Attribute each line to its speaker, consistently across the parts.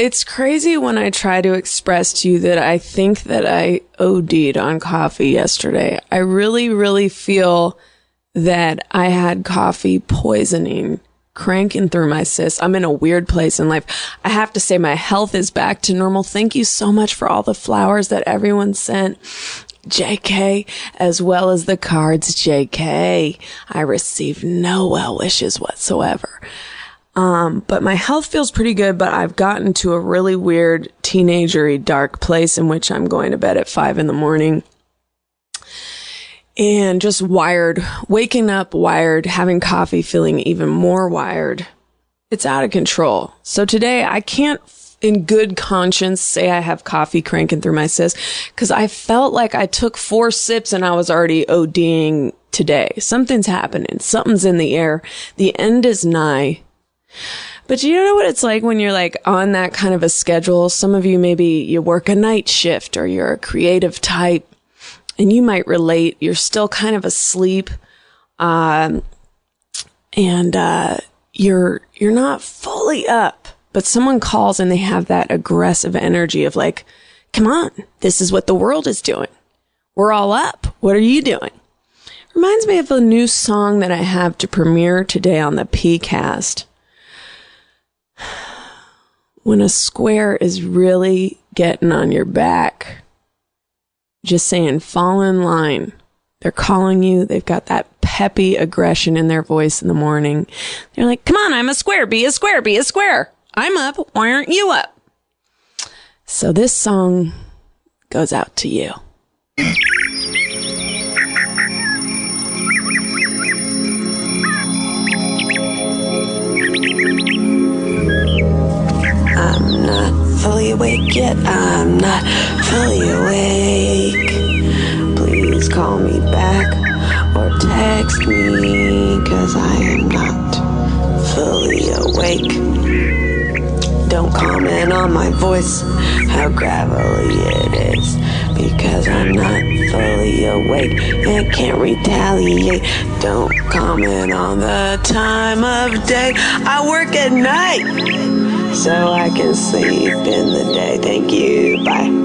Speaker 1: it's crazy when I try to express to you that I think that I OD'd on coffee yesterday. I really, really feel that I had coffee poisoning cranking through my cyst. I'm in a weird place in life. I have to say my health is back to normal. Thank you so much for all the flowers that everyone sent. JK, as well as the cards. JK, I received no well wishes whatsoever. But my health feels pretty good, but I've gotten to a really weird teenager-y dark place in which I'm going to bed at 5 a.m. and just wired, waking up wired, having coffee, feeling even more wired. It's out of control. So today I can't in good conscience say I have coffee cranking through my cyst because I felt like I took 4 sips and I was already ODing today. Something's happening. Something's in the air. The end is nigh. But you know what it's like when you're like on that kind of a schedule? Some of you, maybe you work a night shift or you're a creative type and you might relate. You're still kind of asleep. And you're not fully up, but someone calls and they have that aggressive energy of like, come on, this is what the world is doing. We're all up. What are you doing? Reminds me of a new song that I have to premiere today on the PCast. When a square is really getting on your back, just saying, fall in line. They're calling you. They've got that peppy aggression in their voice in the morning. They're like, come on, I'm a square. Be a square. Be a square. I'm up. Why aren't you up? So this song goes out to you. I'm not fully awake yet. I'm not fully awake. Please call me back or text me, 'cause I am not fully awake. Don't comment on my voice, how gravelly it is, because I'm not fully awake and can't retaliate. Don't comment on the time of day. I work at night, so I can sleep in the day. Thank you. Bye.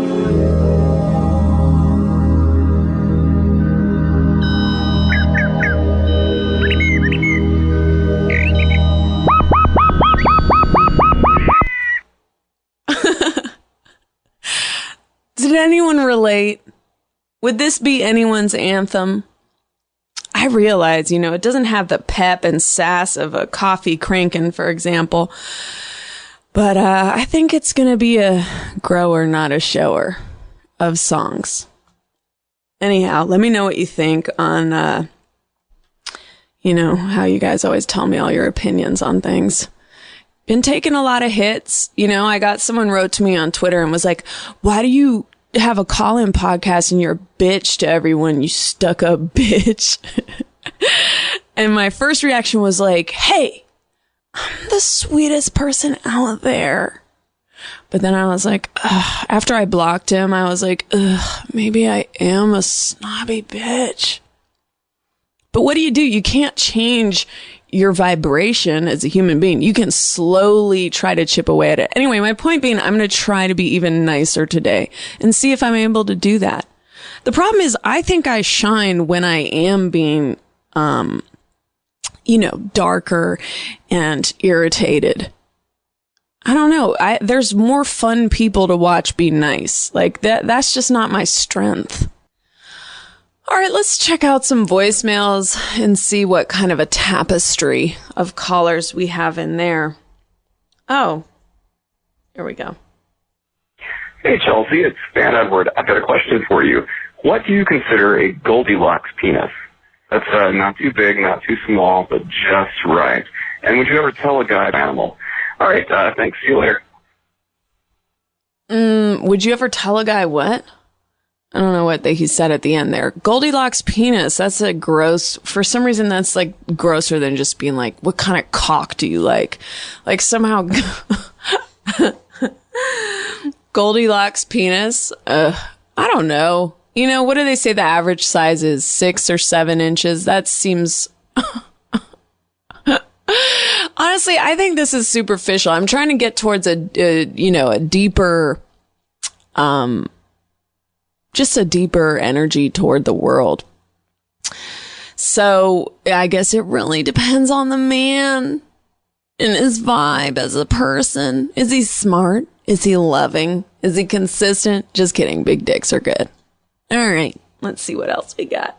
Speaker 1: Did anyone relate? Would this be anyone's anthem? I realize, it doesn't have the pep and sass of a coffee cranking, for example. But I think it's going to be a grower, not a shower of songs. Anyhow, let me know what you think on, how you guys always tell me all your opinions on things. Been taking a lot of hits. I got someone wrote to me on Twitter and was like, why do you have a call-in podcast and you're a bitch to everyone, you stuck-up bitch? And my first reaction was like, hey, I'm the sweetest person out there. But then I was like, ugh. After I blocked him, I was like, ugh, maybe I am a snobby bitch. But what do? You can't change your vibration as a human being. You can slowly try to chip away at it. Anyway, my point being, I'm going to try to be even nicer today and see if I'm able to do that. The problem is, I think I shine when I am being, darker and irritated. I don't know. There's more fun people to watch be nice. Like that's just not my strength. All right, let's check out some voicemails and see what kind of a tapestry of callers we have in there. Oh, here we go.
Speaker 2: Hey, Chelsea, it's Van Edward. I've got a question for you. What do you consider a Goldilocks penis? That's not too big, not too small, but just right. And would you ever tell a guy animal? All right, thanks. See you later.
Speaker 1: Would you ever tell a guy what? I don't know what he said at the end there. Goldilocks penis. That's a gross. For some reason, that's like grosser than just being like, what kind of cock do you like? Like somehow Goldilocks penis. I don't know. What do they say the average size is? 6 or 7 inches. That seems Honestly, I think this is superficial. I'm trying to get towards a deeper, just a deeper energy toward the world. So I guess it really depends on the man and his vibe as a person. Is he smart? Is he loving? Is he consistent? Just kidding. Big dicks are good. All right. Let's see what else we got.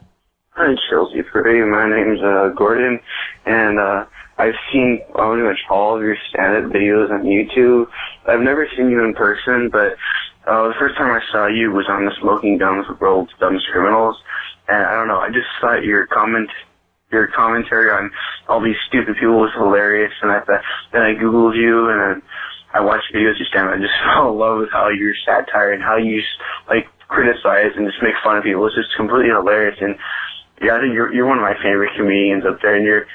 Speaker 3: Hi, Chelsea Peretti. My name's Gordon, and I've seen pretty much all of your stand-up videos on YouTube. I've never seen you in person, but the first time I saw you was on the Smoking Guns with World's Dumbest Criminals, and I don't know, I just thought your commentary on all these stupid people was hilarious, and then I Googled you, and then I watched videos you stand up. I just fell in love with how your satire and how you criticize and just make fun of people. It's just completely hilarious, and yeah, I think you're one of my favorite comedians up there, and you're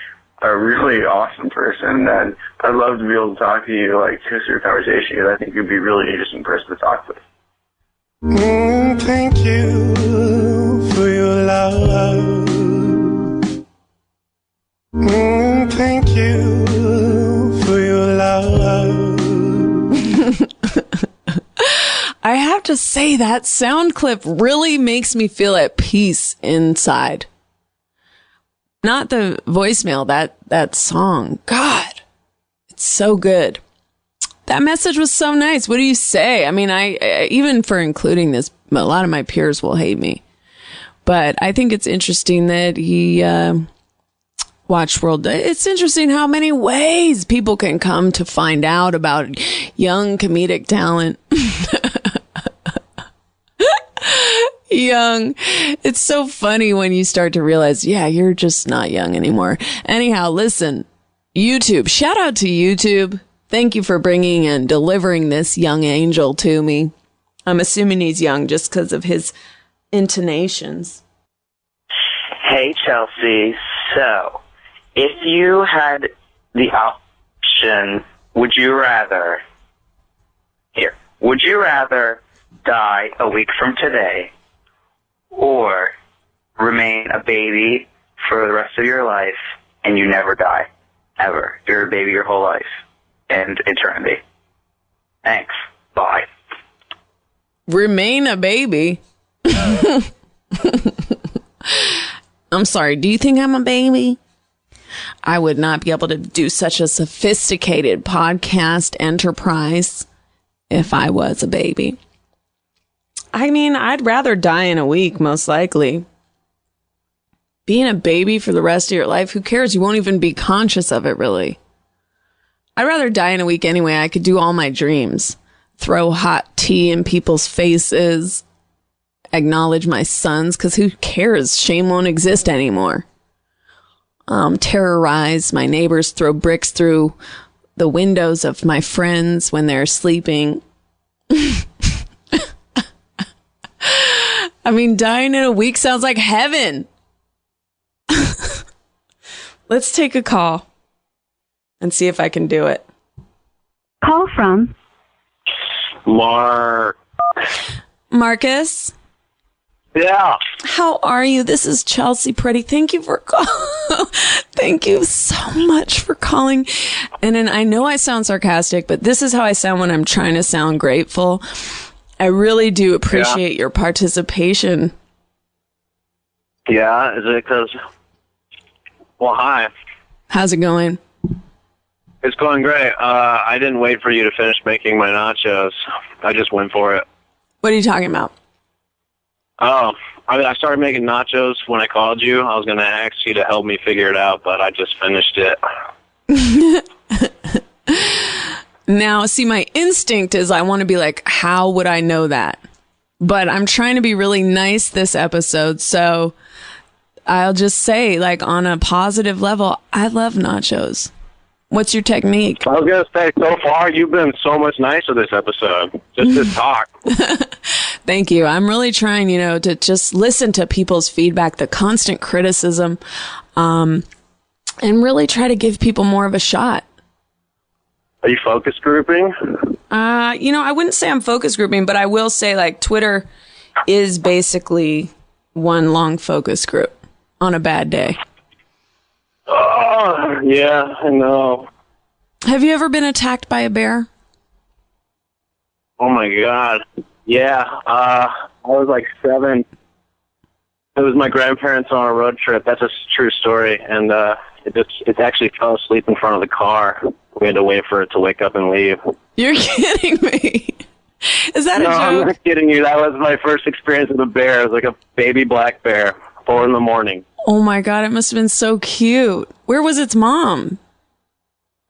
Speaker 3: a really awesome person, and I'd love to be able to talk to you, just through a conversation, because I think you'd be a really interesting person to talk with.
Speaker 4: Thank you for your love. Thank you for your love.
Speaker 1: I have to say that sound clip really makes me feel at peace inside. Not the voicemail, that song. God, it's so good. That message was so nice. What do you say? I mean, I even for including this, a lot of my peers will hate me. But I think it's interesting that he watched World. It's interesting how many ways people can come to find out about young comedic talent. Young. It's so funny when you start to realize, yeah, you're just not young anymore. Anyhow, listen, YouTube. Shout out to YouTube. Thank you for bringing and delivering this young angel to me. I'm assuming he's young just because of his intonations.
Speaker 5: Hey, Chelsea. So, if you had the option, would you rather die a week from today or remain a baby for the rest of your life and you never die, ever? You're a baby your whole life and eternity. Thanks. Bye.
Speaker 1: Remain a baby? I'm sorry, do you think I'm a baby? I would not be able to do such a sophisticated podcast enterprise if I was a baby. I mean, I'd rather die in a week, most likely. Being a baby for the rest of your life, who cares? You won't even be conscious of it, really. I'd rather die in a week anyway. I could do all my dreams. Throw hot tea in people's faces. Acknowledge my sons, because who cares? Shame won't exist anymore. Terrorize my neighbors, throw bricks through the windows of my friends when they're sleeping. I mean, dying in a week sounds like heaven. Let's take a call and see if I can do it.
Speaker 6: Call from
Speaker 1: Marcus.
Speaker 3: Yeah.
Speaker 1: How are you? This is Chelsea Peretti. Thank you for calling. Thank you so much for calling. And then I know I sound sarcastic, but this is how I sound when I'm trying to sound grateful. I really do appreciate your participation.
Speaker 3: Yeah, is it because... Well, hi.
Speaker 1: How's it going?
Speaker 3: It's going great. I didn't wait for you to finish making my nachos. I just went for it.
Speaker 1: What are you talking about?
Speaker 3: Oh, I started making nachos when I called you. I was going to ask you to help me figure it out, but I just finished it.
Speaker 1: Now, see, my instinct is I want to be like, how would I know that? But I'm trying to be really nice this episode, so I'll just say, like, on a positive level, I love nachos. What's your technique?
Speaker 3: I was going to say, so far, you've been so much nicer this episode. Just this talk.
Speaker 1: Thank you. I'm really trying, to just listen to people's feedback, the constant criticism, and really try to give people more of a shot.
Speaker 3: Are you focus grouping?
Speaker 1: I wouldn't say I'm focus grouping, but I will say, like, Twitter is basically one long focus group on a bad day.
Speaker 3: Oh, yeah, I know.
Speaker 1: Have you ever been attacked by a bear?
Speaker 3: Oh my God. Yeah. I was like 7. It was my grandparents on a road trip. That's a true story. And it actually fell asleep in front of the car. We had to wait for it to wake up and leave.
Speaker 1: You're kidding me. Is that a joke?
Speaker 3: No, I'm not kidding you. That was my first experience with a bear. It was like a baby black bear, 4 a.m.
Speaker 1: Oh my God, it must have been so cute. Where was its mom?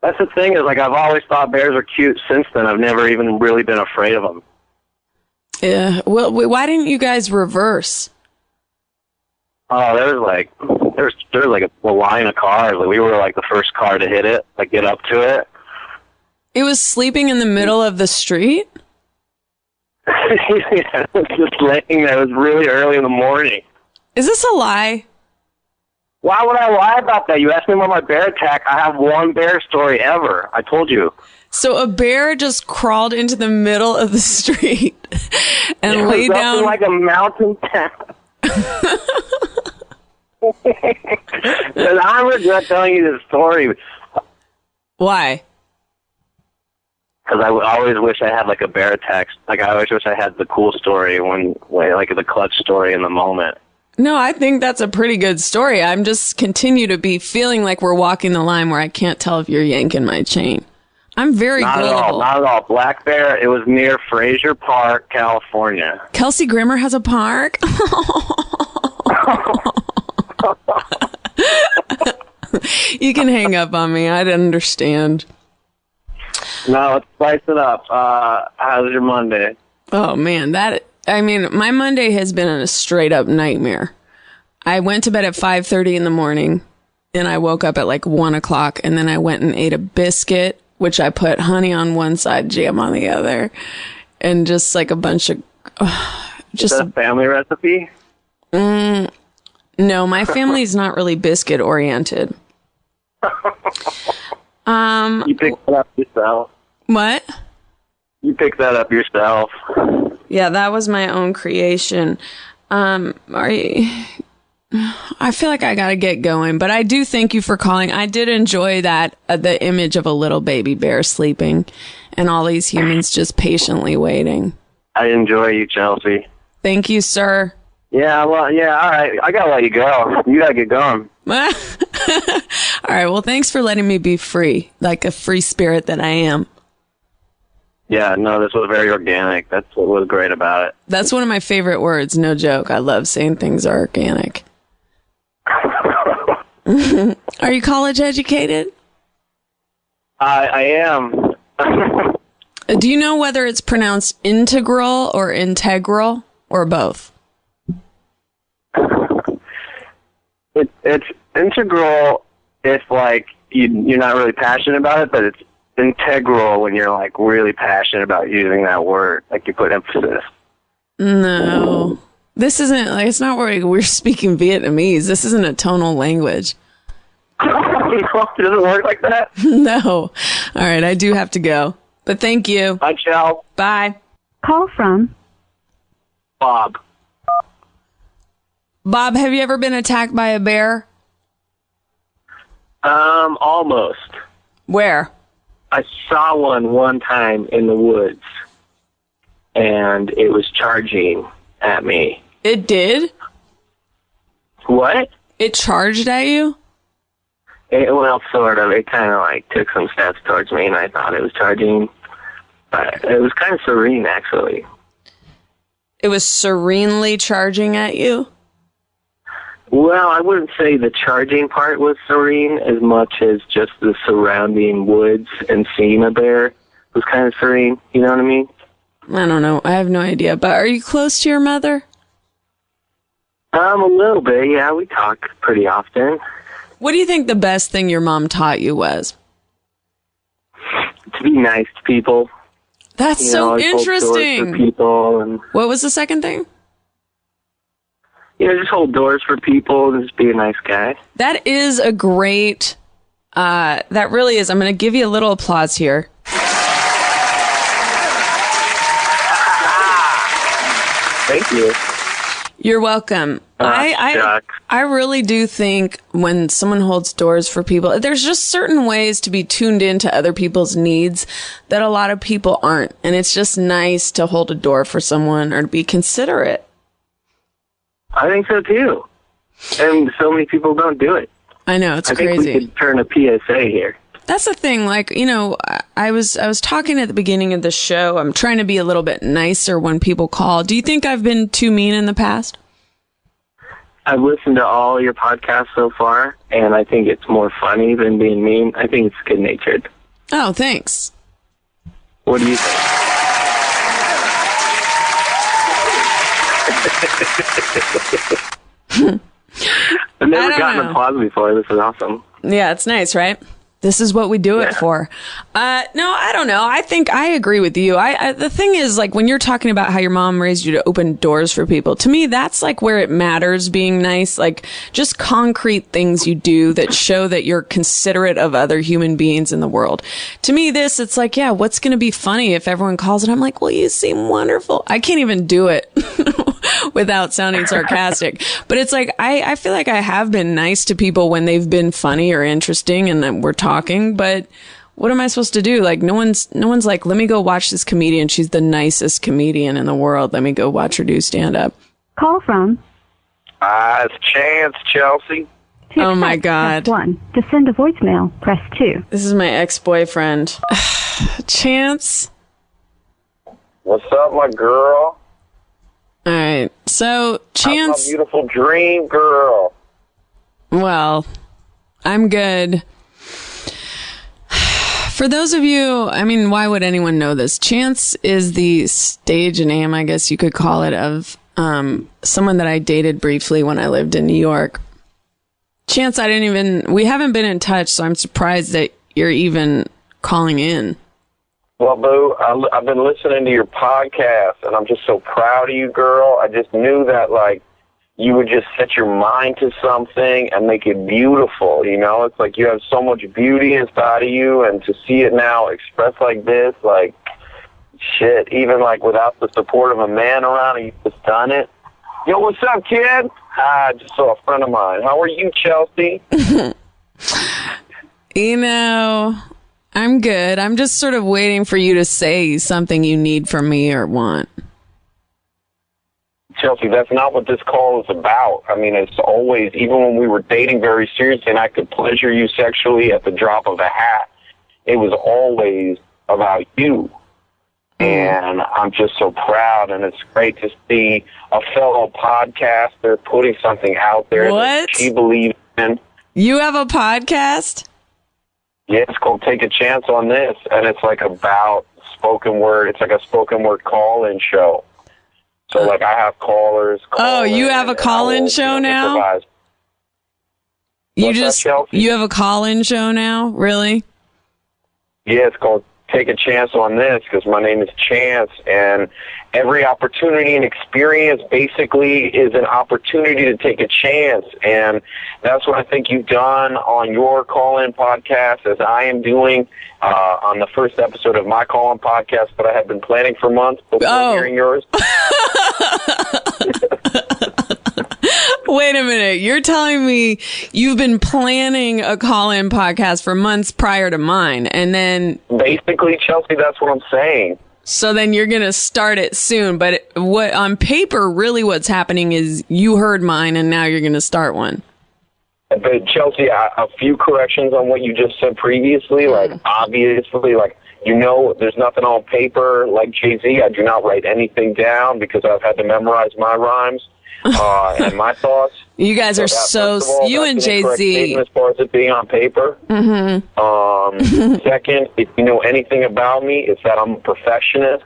Speaker 3: That's the thing is, like, I've always thought bears are cute since then. I've never even really been afraid of them.
Speaker 1: Yeah. Well, why didn't you guys reverse?
Speaker 3: Oh, there was like a line of cars. Like, we were like the first car to hit it, like get up to it.
Speaker 1: It was sleeping in the middle of the street?
Speaker 3: Yeah, it was just laying there. It was really early in the morning.
Speaker 1: Is this a lie?
Speaker 3: Why would I lie about that? You asked me about my bear attack. I have one bear story ever. I told you.
Speaker 1: So a bear just crawled into the middle of the street and lay down
Speaker 3: like a mountain town. And I regret telling you this story.
Speaker 1: Why?
Speaker 3: Because I always wish I had like a bear attack. Like, I always wish I had the cool story when like the clutch story in the moment.
Speaker 1: No, I think that's a pretty good story. I'm just continue to be feeling like we're walking the line where I can't tell if you're yanking my chain. I'm very gullible.
Speaker 3: Not at all. Black bear, it was near Fraser Park, California.
Speaker 1: Kelsey Grammer has a park? You can hang up on me. I'd understand.
Speaker 3: No, let's spice it up. How's your Monday?
Speaker 1: Oh, man. My Monday has been a straight up nightmare. I went to bed at 5:30 in the morning, and I woke up at like 1 o'clock, and then I went and ate a biscuit, which I put honey on one side, jam on the other, and just like a bunch of...
Speaker 3: Is that a family recipe?
Speaker 1: No, my family's not really biscuit oriented.
Speaker 3: You picked that up yourself.
Speaker 1: What?
Speaker 3: You picked that up yourself.
Speaker 1: Yeah, that was my own creation. I feel like I gotta get going, but I do thank you for calling. I did enjoy that, the image of a little baby bear sleeping and all these humans just patiently waiting.
Speaker 3: I enjoy you, Chelsea.
Speaker 1: Thank you, sir.
Speaker 3: Yeah, well, yeah, all right. I gotta let you go. You gotta get going.
Speaker 1: All right, well, thanks for letting me be free, like a free spirit that I am.
Speaker 3: Yeah, no, this was very organic. That's what was great about it.
Speaker 1: That's one of my favorite words, no joke. I love saying things are organic. Are you college educated?
Speaker 3: I am.
Speaker 1: Do you know whether it's pronounced integral or integral or both?
Speaker 3: It's integral if, like, you're not really passionate about it, but it's integral when you're, like, really passionate about using that word. Like, you put emphasis.
Speaker 1: No. This isn't, like, it's not where we're speaking Vietnamese. This isn't a tonal language.
Speaker 3: It doesn't work like that?
Speaker 1: No. All right, I do have to go. But thank you.
Speaker 3: Bye, Chel.
Speaker 1: Bye.
Speaker 6: Call from
Speaker 3: Bob.
Speaker 1: Bob, have you ever been attacked by a bear?
Speaker 3: Almost.
Speaker 1: Where?
Speaker 3: I saw one time in the woods, and it was charging at me.
Speaker 1: It did?
Speaker 3: What?
Speaker 1: It charged at you?
Speaker 3: Well, sort of. It kind of, like, took some steps towards me, and I thought it was charging. But it was kind of serene, actually.
Speaker 1: It was serenely charging at you?
Speaker 3: Well, I wouldn't say the charging part was serene as much as just the surrounding woods and seeing a bear was kind of serene. You know what I mean?
Speaker 1: I don't know. I have no idea. But are you close to your mother?
Speaker 3: A little bit, yeah. We talk pretty often.
Speaker 1: What do you think the best thing your mom taught you was?
Speaker 3: To be nice to people.
Speaker 1: That's so interesting.
Speaker 3: For people and,
Speaker 1: what was the second thing?
Speaker 3: just hold doors for people and just be a nice guy.
Speaker 1: That is a great, that really is. I'm going to give you a little applause here.
Speaker 3: Thank you.
Speaker 1: You're welcome. I really do think when someone holds doors for people, there's just certain ways to be tuned into other people's needs that a lot of people aren't. And it's just nice to hold a door for someone or to be considerate.
Speaker 3: I think so too. And so many people don't do it.
Speaker 1: I know, it's crazy.
Speaker 3: I think we could turn a PSA here.
Speaker 1: That's the thing. Like, you know, I was talking at the beginning of the show. I'm trying to be a little bit nicer when people call. Do you think I've been too mean in the past?
Speaker 3: I've listened to all your podcasts so far, and I think it's more funny than being mean. I think it's good-natured.
Speaker 1: Oh, thanks.
Speaker 3: What do you think? I've never gotten applause before. This is awesome.
Speaker 1: Yeah, it's nice, right? This is what we do it for. No, I don't know. I think I agree with you. The thing is, like, when you're talking about how your mom raised you to open doors for people, to me, that's like where it matters being nice. Like, just concrete things you do that show that you're considerate of other human beings in the world. To me, it's like, yeah, what's going to be funny if everyone calls it? I'm like, well, you seem wonderful. I can't even do it without sounding sarcastic. But it's like, I feel like I have been nice to people when they've been funny or interesting and we're talking, but what am I supposed to do? Like, no one's like, let me go watch this comedian. She's the nicest comedian in the world. Let me go watch her do stand up.
Speaker 6: Call from.
Speaker 3: It's Chance, Chelsea.
Speaker 1: Oh my God.
Speaker 6: Press 1. To send a voicemail, press 2.
Speaker 1: This is my ex-boyfriend. Chance.
Speaker 3: What's up, my girl?
Speaker 1: All right. So, Chance.
Speaker 3: I'm a beautiful dream girl.
Speaker 1: Well, I'm good. For those of you, I mean, why would anyone know this? Chance is the stage name, I guess you could call it, of someone that I dated briefly when I lived in New York. Chance, we haven't been in touch, so I'm surprised that you're even calling in.
Speaker 3: Well, Boo, I've been listening to your podcast, and I'm just so proud of you, girl. I just knew that, like, you would just set your mind to something and make it beautiful, you know? It's like you have so much beauty inside of you, and to see it now expressed like this, like, shit, even, like, without the support of a man around, and you've just done it. Yo, what's up, kid? I just saw a friend of mine. How are you, Chelsea?
Speaker 1: You know, I'm good. I'm just sort of waiting for you to say something you need from me or want.
Speaker 3: Chelsea, that's not what this call is about. I mean, it's always, even when we were dating very seriously and I could pleasure you sexually at the drop of a hat, it was always about you. And I'm just so proud, and it's great to see a fellow podcaster putting something out there that she believes in.
Speaker 1: You have a podcast?
Speaker 3: Yeah, it's called Take a Chance on This, and it's like about spoken word. It's like a spoken word call-in show. So, like, I have callers.
Speaker 1: Oh, you have a call-in show now? You have a call-in show now? Really?
Speaker 3: Yeah, it's called Take a Chance on This, because my name is Chance, and every opportunity and experience basically is an opportunity to take a chance, and that's what I think you've done on your call-in podcast, as I am doing on the first episode of my call-in podcast that I have been planning for months before hearing yours.
Speaker 1: Wait a minute. You're telling me you've been planning a call-in podcast for months prior to mine, and then...
Speaker 3: Basically, Chelsea, that's what I'm saying.
Speaker 1: So then you're going to start it soon, but what on paper, really what's happening is you heard mine, and now you're going to start one.
Speaker 3: But Chelsea, a few corrections on what you just said previously. Like, obviously, like, you know, there's nothing on paper. Like Jay-Z, I do not write anything down because I've had to memorize my rhymes and my thoughts.
Speaker 1: You guys are you and Jay-Z.
Speaker 3: As far as it being on paper. Second, if you know anything about me, it's that I'm a perfectionist.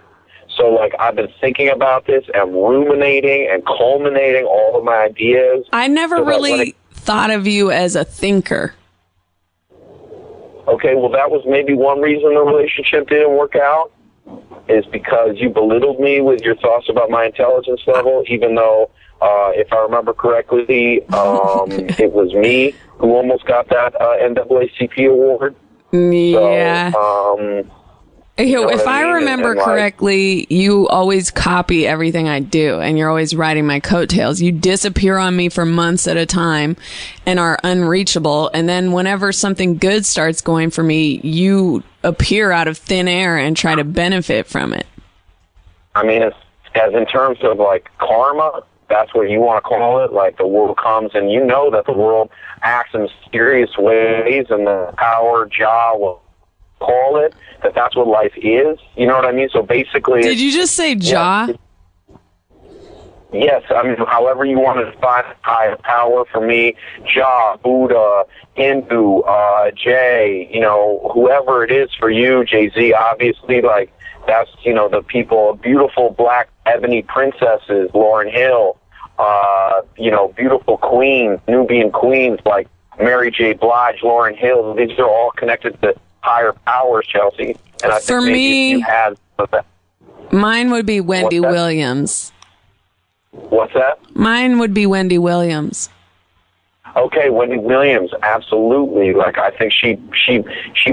Speaker 3: So, like, I've been thinking about this and ruminating and culminating all of my ideas.
Speaker 1: I never really thought of you as a thinker.
Speaker 3: Okay, well, that was maybe one reason the relationship didn't work out, is because you belittled me with your thoughts about my intelligence level, even though, if I remember correctly, it was me who almost got that NAACP award.
Speaker 1: Yeah.
Speaker 3: So,
Speaker 1: If I remember
Speaker 7: And,
Speaker 1: correctly, you always copy everything I do, and you're always riding my coattails. You disappear on me for months at a time and are unreachable. And then whenever something good starts going for me, you appear out of thin air and try to benefit from it.
Speaker 7: I mean, as in terms of like karma, that's what you want to call it. Like the world comes, and you know that the world acts in mysterious ways, and the power Jah will call it, that's what life is. You know what I mean? So basically...
Speaker 1: Did you just say Jah?
Speaker 7: Yes, I mean, however you want to define higher power, for me, Jah, Buddha, Hindu, Jay, you know, whoever it is for you, Jay-Z, obviously, like, that's, you know, the people, beautiful black ebony princesses, Lauryn Hill, you know, beautiful queens, Nubian queens like Mary J. Blige, Lauryn Hill. These are all connected to higher powers, Chelsea. And I
Speaker 1: For
Speaker 7: think
Speaker 1: me,
Speaker 7: you had that.
Speaker 1: Mine would be Wendy Williams.
Speaker 7: What's that?
Speaker 1: Mine would be Wendy Williams.
Speaker 7: Okay, Wendy Williams, absolutely. Like, I think she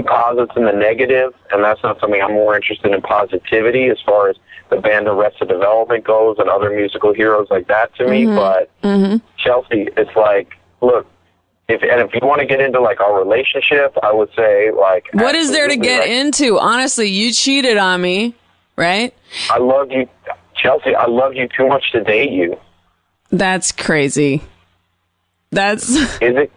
Speaker 7: posits in the negative, and that's not something I'm more interested in positivity as far as the band Arrested Development goes and other musical heroes like that to me. But Chelsea, it's like, look, if you want to get into like our relationship, I would say like,
Speaker 1: what is there to get into? Honestly, you cheated on me, right?
Speaker 7: I love you, Chelsea. I love you too much to date you.
Speaker 1: That's crazy.
Speaker 7: Is it?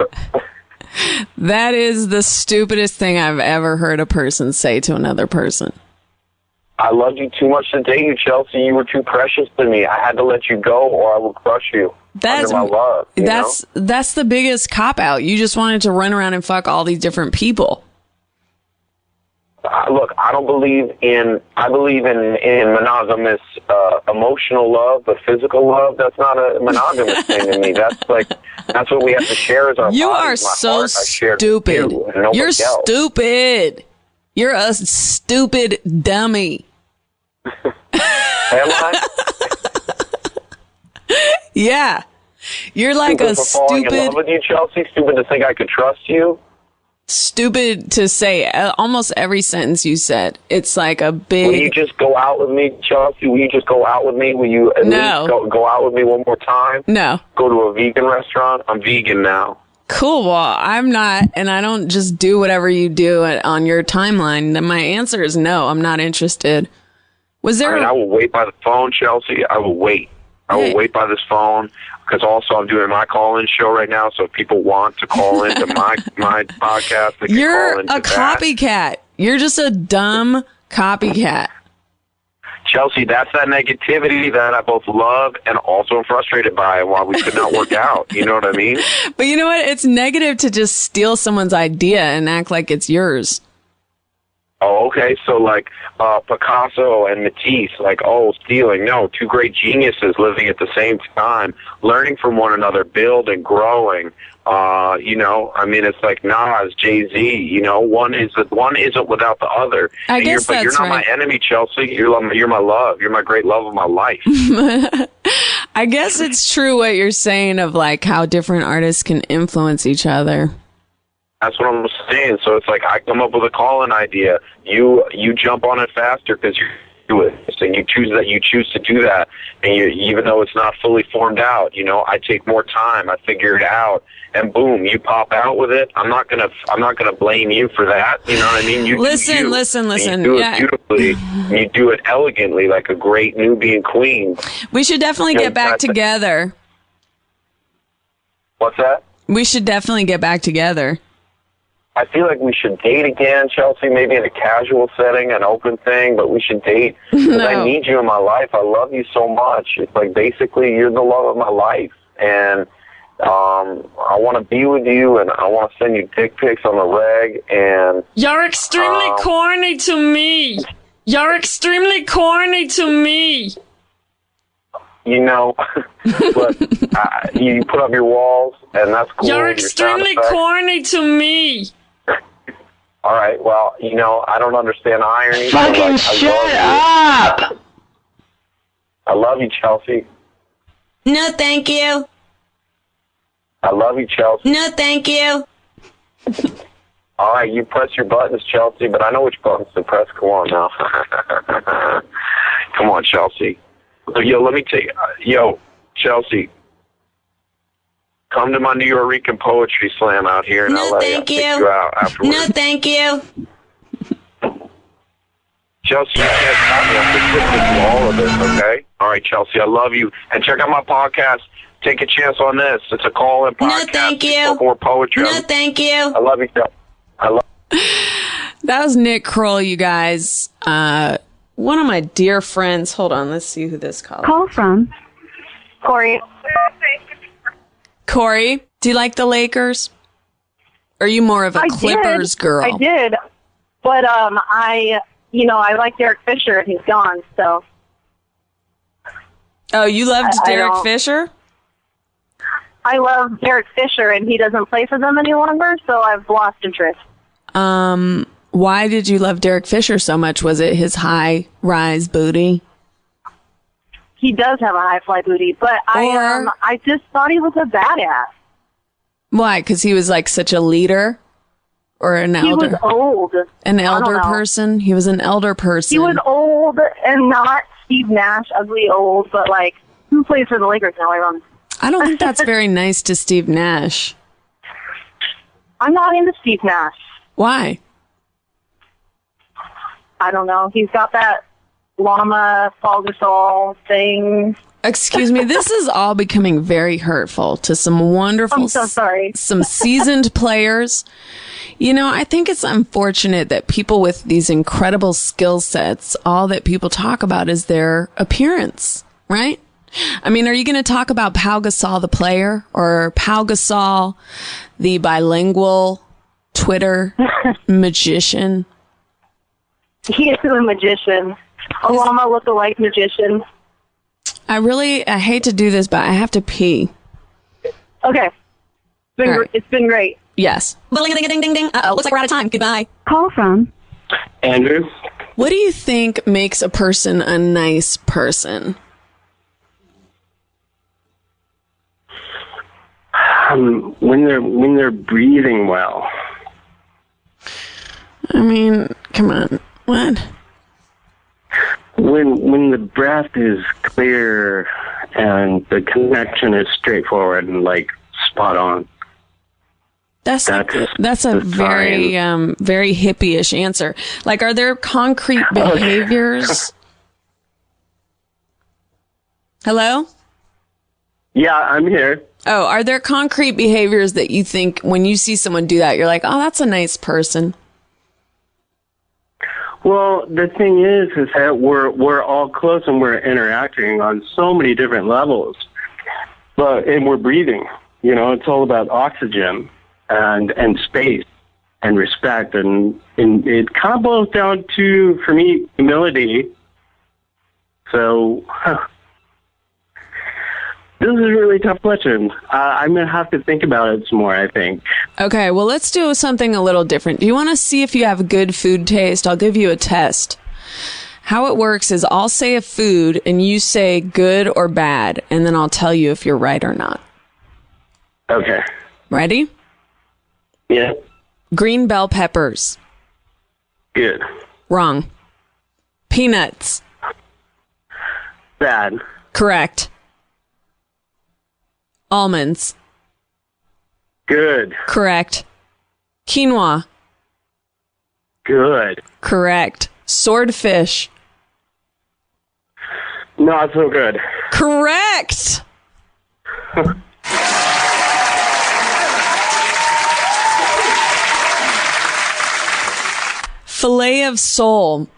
Speaker 1: That is the stupidest thing I've ever heard a person say to another person.
Speaker 7: I loved you too much to date you, Chelsea. You were too precious to me. I had to let you go, or I would crush you. Under my love.
Speaker 1: That's the biggest cop out. You just wanted to run around and fuck all these different people.
Speaker 7: Look, I believe in monogamous emotional love, but physical love, that's not a monogamous thing to me. That's what we have to share as our
Speaker 1: You
Speaker 7: bodies.
Speaker 1: are so stupid. You're stupid. You're a stupid dummy.
Speaker 7: Am I?
Speaker 1: Yeah. You're like
Speaker 7: stupid
Speaker 1: a
Speaker 7: for falling in love with you, Chelsea? Stupid to think I could trust you?
Speaker 1: Stupid to say almost every sentence you said. It's like a big...
Speaker 7: Will you just go out with me, Chelsea? Will you just go out with me? Will you at least go out with me one more time?
Speaker 1: No.
Speaker 7: Go to a vegan restaurant? I'm vegan now.
Speaker 1: Cool. Well, I'm not, and I don't just do whatever you do on your timeline. Then my answer is no. I'm not interested. Was there?
Speaker 7: I will wait by the phone, Chelsea. I will wait. I will wait by this phone because also I'm doing my call-in show right now. So if people want to call into my podcast, they can
Speaker 1: You're
Speaker 7: call into
Speaker 1: a copycat. You're just a dumb copycat.
Speaker 7: Chelsea, that's that negativity that I both love and also am frustrated by why we could not work out. You know what I mean?
Speaker 1: But you know what? It's negative to just steal someone's idea and act like it's yours.
Speaker 7: Oh, okay. So like Picasso and Matisse, like, stealing. No, two great geniuses living at the same time, learning from one another, building, growing. You know, I mean, it's like Nas, Jay-Z, you know, one isn't without the other.
Speaker 1: I guess
Speaker 7: but you're not my enemy, Chelsea. You're my love. You're my great love of my life.
Speaker 1: I guess it's true what you're saying of like how different artists can influence each other.
Speaker 7: That's what I'm saying. So it's like I come up with a call-in idea. You jump on it faster because you do it, and you choose to do that. And even though it's not fully formed out, you know, I take more time. I figure it out, and boom, you pop out with it. I'm not gonna blame you for that. You know what I mean? You
Speaker 1: listen.
Speaker 7: You do it beautifully. And you do it elegantly, like a great Nubian queen.
Speaker 1: We should definitely get back together.
Speaker 7: What's that?
Speaker 1: We should definitely get back together.
Speaker 7: I feel like we should date again, Chelsea, maybe in a casual setting, an open thing, but we should date because I need you in my life. I love you so much. It's like basically you're the love of my life, and I want to be with you, and I want to send you dick pics on the reg. And
Speaker 1: you're extremely corny to me. You're extremely corny to me.
Speaker 7: You know, but you put up your walls, and that's cool.
Speaker 1: You're extremely corny to me.
Speaker 7: All right, well, you know, I don't understand irony.
Speaker 8: Fucking shut up!
Speaker 7: I love you, Chelsea.
Speaker 1: No, thank you.
Speaker 7: I love you, Chelsea.
Speaker 1: No, thank you.
Speaker 7: All right, you press your buttons, Chelsea, but I know which buttons to press. Come on now. Come on, Chelsea. Yo, let me tell you. Yo, Chelsea. Come to my New York Poetry Slam out here, and I'll let you take you out afterwards.
Speaker 1: No, thank you.
Speaker 7: Chelsea, you can't stop me. I'm listening to all of this, okay? All right, Chelsea, I love you. And check out my podcast. Take a chance on this. It's a call-in podcast.
Speaker 1: No, thank you.
Speaker 7: More poetry.
Speaker 1: No, thank you.
Speaker 7: I love you, Chelsea. I love.
Speaker 1: That was Nick Kroll, you guys. One of my dear friends. Hold on, let's see who this calls.
Speaker 6: Call from
Speaker 9: Corey.
Speaker 1: Corey, do you like the Lakers? Or are you more of a Clippers girl?
Speaker 9: I did, but I like Derek Fisher and he's gone. So.
Speaker 1: Oh, you loved Derek Fisher?
Speaker 9: I love Derek Fisher and he doesn't play for them any longer, so I've lost interest.
Speaker 1: Why did you love Derek Fisher so much? Was it his high-rise booty?
Speaker 9: He does have a high-fly booty, but I just thought he was a badass.
Speaker 1: Why? Because he was like such a leader? Or an elder?
Speaker 9: He was old.
Speaker 1: An elder person? He was an elder person.
Speaker 9: He was old and not Steve Nash, ugly old, but like, who plays for the Lakers now, Aaron?
Speaker 1: I don't think that's very nice to Steve Nash.
Speaker 9: I'm not into Steve Nash.
Speaker 1: Why?
Speaker 9: I don't know. He's got that llama Paul Gasol thing.
Speaker 1: Excuse me, this is all becoming very hurtful to some wonderful,
Speaker 9: I'm so sorry.
Speaker 1: some seasoned players. You know, I think it's unfortunate that people with these incredible skill sets, all that people talk about is their appearance, right? I mean, are you going to talk about Pau Gasol, the player, or Pau Gasol, the bilingual Twitter magician?
Speaker 9: He is a magician. A llama look-alike magician.
Speaker 1: I hate to do this, but I have to pee.
Speaker 9: Okay. It's been great.
Speaker 1: Yes. Ding. Uh-oh, looks like we're out of time. Goodbye.
Speaker 6: Call from
Speaker 7: Andrew?
Speaker 1: What do you think makes a person a nice person?
Speaker 10: When they're breathing well.
Speaker 1: I mean, come on. What?
Speaker 10: When the breath is clear and the connection is straightforward and like spot on.
Speaker 1: That's a very very hippie-ish answer. Like, are there concrete behaviors? Hello?
Speaker 10: Yeah, I'm here.
Speaker 1: Oh, are there concrete behaviors that you think when you see someone do that, you're like, oh, that's a nice person?
Speaker 10: Well, the thing is that we're all close and we're interacting on so many different levels, and we're breathing. You know, it's all about oxygen and space and respect, and it kind of boils down to, for me, humility. So. This is a really tough question. I'm going to have to think about it some more, I think.
Speaker 1: Okay, well, let's do something a little different. Do you want to see if you have good food taste? I'll give you a test. How it works is I'll say a food and you say good or bad, and then I'll tell you if you're right or not.
Speaker 10: Okay.
Speaker 1: Ready?
Speaker 10: Yeah.
Speaker 1: Green bell peppers.
Speaker 10: Good.
Speaker 1: Wrong. Peanuts.
Speaker 10: Bad.
Speaker 1: Correct. Almonds.
Speaker 10: Good.
Speaker 1: Correct. Quinoa.
Speaker 10: Good.
Speaker 1: Correct. Swordfish.
Speaker 10: Not so good.
Speaker 1: Correct. Filet of sole.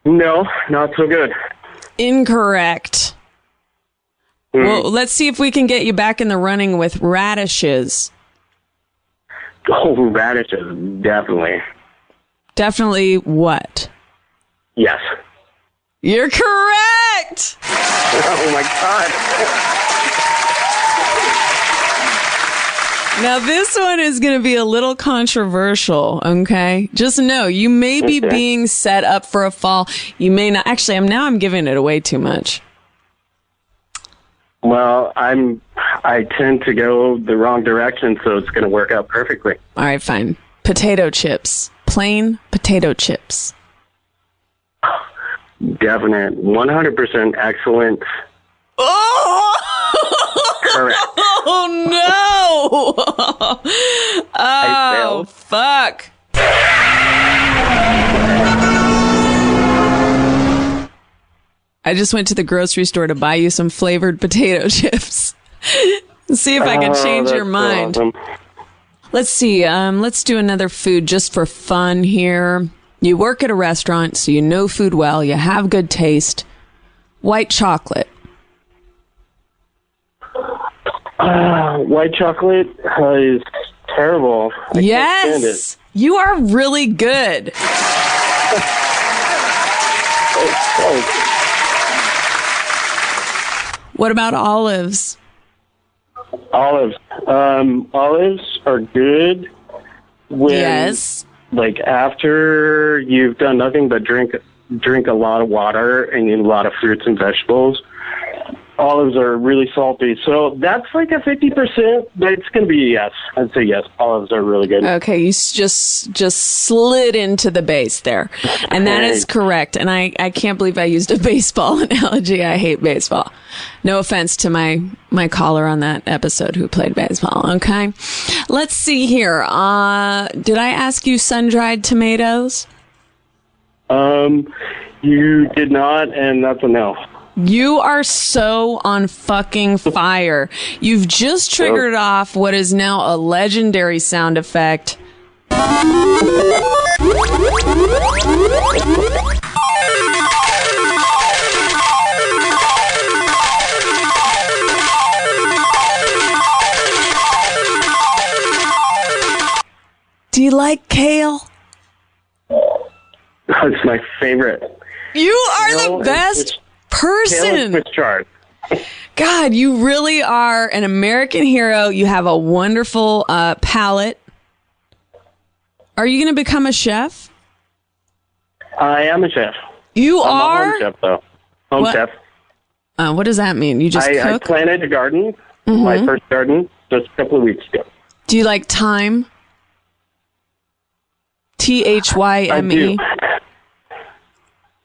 Speaker 10: No, not so good.
Speaker 1: Incorrect. Well, let's see if we can get you back in the running with radishes.
Speaker 10: Oh, radishes, definitely.
Speaker 1: Definitely what?
Speaker 10: Yes.
Speaker 1: You're correct!
Speaker 10: Oh, my God.
Speaker 1: Now, this one is going to be a little controversial, okay? Just know, you may be being set up for a fall. You may not. Actually, I'm giving it away too much.
Speaker 10: Well, I tend to go the wrong direction, so it's going to work out perfectly.
Speaker 1: All right, fine. Potato chips. Plain potato chips.
Speaker 10: Definite. 100% excellent.
Speaker 1: Oh!
Speaker 10: Correct.
Speaker 1: Oh, no! Oh, fuck. I just went to the grocery store to buy you some flavored potato chips. See if I can change your mind.
Speaker 10: Awesome.
Speaker 1: Let's see. Let's do another food just for fun here. You work at a restaurant, so you know food well. You have good taste. White chocolate.
Speaker 10: White chocolate is terrible. I can't stand
Speaker 1: Yes! You are really good. What about olives?
Speaker 10: Olives. Olives are good when,
Speaker 1: Yes.
Speaker 10: like, after you've done nothing but drink a lot of water and eat a lot of fruits and vegetables. Olives are really salty, so that's like a 50%, but it's going to be yes. I'd say yes. Olives are really good.
Speaker 1: Okay, you just slid into the base there. And that is correct. And I can't believe I used a baseball analogy. I hate baseball. No offense to my caller on that episode who played baseball, okay? Let's see here. Did I ask you sun-dried tomatoes?
Speaker 10: You did not, and that's a no.
Speaker 1: You are so on fucking fire. You've just triggered off what is now a legendary sound effect. Do you like kale?
Speaker 10: It's my favorite.
Speaker 1: You are the best person. God, you really are an American hero. You have a wonderful palate. Are you going to become a chef?
Speaker 10: I am a chef.
Speaker 1: You
Speaker 10: I'm
Speaker 1: are?
Speaker 10: a home chef, though. Home chef.
Speaker 1: What does that mean? You just
Speaker 10: I
Speaker 1: cook?
Speaker 10: planted a garden, my first garden, just a couple of weeks ago.
Speaker 1: Do you like thyme? THYME?
Speaker 10: I do.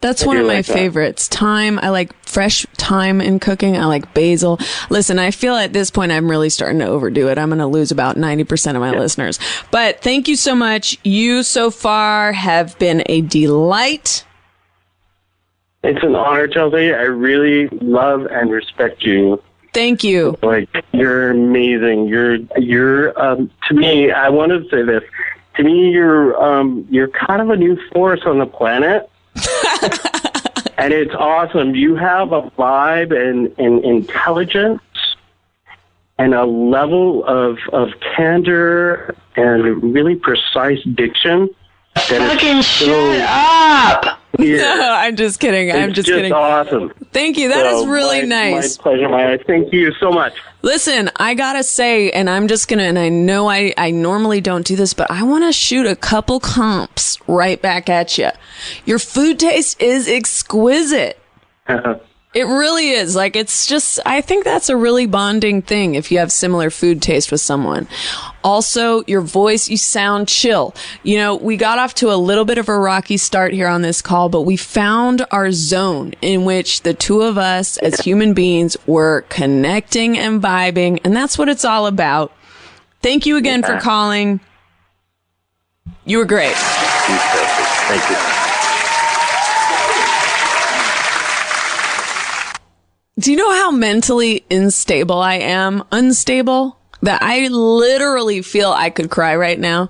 Speaker 1: That's
Speaker 10: I
Speaker 1: one
Speaker 10: do
Speaker 1: of my
Speaker 10: like that.
Speaker 1: favorites. Thyme. I like fresh thyme in cooking. I like basil. Listen, I feel at this point I'm really starting to overdo it. I'm going to lose about 90% of my listeners. But thank you so much. You so far have been a delight.
Speaker 10: It's an honor, Chelsea. I really love and respect you.
Speaker 1: Thank you.
Speaker 10: Like, you're amazing. You're to me, I wanted to say this. To me, you're kind of a new force on the planet. And it's awesome. You have a vibe and intelligence and a level of candor and really precise diction.
Speaker 8: Fucking shut up!
Speaker 1: No, I'm just kidding. I'm just kidding.
Speaker 10: It's awesome.
Speaker 1: Thank you. That is really nice.
Speaker 10: My pleasure. Thank you so much.
Speaker 1: Listen, I gotta say, and I'm just gonna, and I know I normally don't do this, but I want to shoot a couple comps right back at you. Your food taste is exquisite. It really is. Like, it's just, I think that's a really bonding thing if you have similar food taste with someone. Also, your voice, you sound chill. You know, we got off to a little bit of a rocky start here on this call, but we found our zone in which the two of us as human beings were connecting and vibing, and that's what it's all about. Thank you again for calling. You were great.
Speaker 10: Thank you.
Speaker 1: Do you know how mentally unstable I am? Unstable? That I literally feel I could cry right now.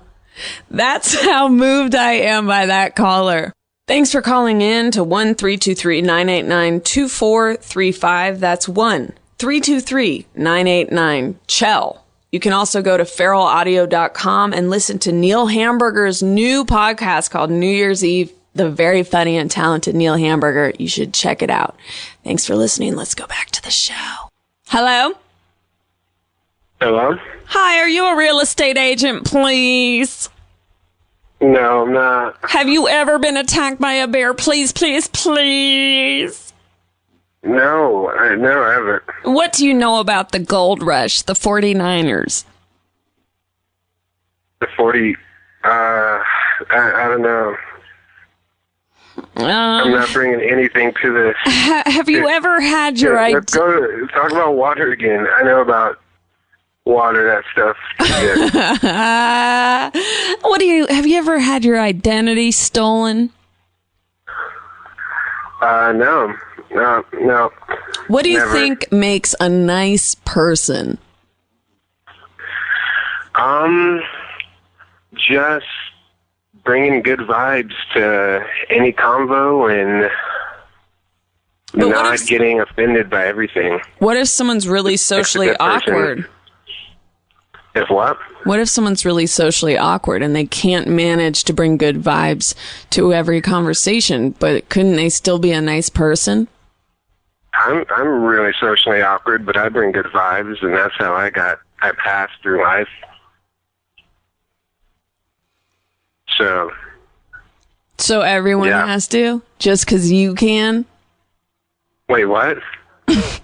Speaker 1: That's how moved I am by that caller. Thanks for calling in to 1-323-989-2435. That's 1-323-989-CHEL. You can also go to feralaudio.com and listen to Neil Hamburger's new podcast called New Year's Eve. The very funny and talented Neil Hamburger. You should check it out. Thanks for listening. Let's go back to the show. Hello?
Speaker 3: Hello?
Speaker 1: Hi, are you a real estate agent, please?
Speaker 3: No, I'm not.
Speaker 1: Have you ever been attacked by a bear? Please, please, please.
Speaker 10: No, I haven't.
Speaker 1: What do you know about the gold rush, the 49ers?
Speaker 10: The 40, I don't know. I'm not bringing anything to this.
Speaker 1: Have you ever had your idea?
Speaker 10: Let's go talk about water again. I know about water, that stuff.
Speaker 1: Have you ever had your identity stolen?
Speaker 10: No.
Speaker 1: What do you
Speaker 10: Never.
Speaker 1: think makes a nice person?
Speaker 10: Just bringing good vibes to any convo and not getting offended by everything.
Speaker 1: What if someone's really socially awkward?
Speaker 10: If what?
Speaker 1: What if someone's really socially awkward and they can't manage to bring good vibes to every conversation, but couldn't they still be a nice person?
Speaker 10: I'm really socially awkward, but I bring good vibes, and that's how I passed through life.
Speaker 1: So everyone has to? Just because you can?
Speaker 10: Wait, what? Say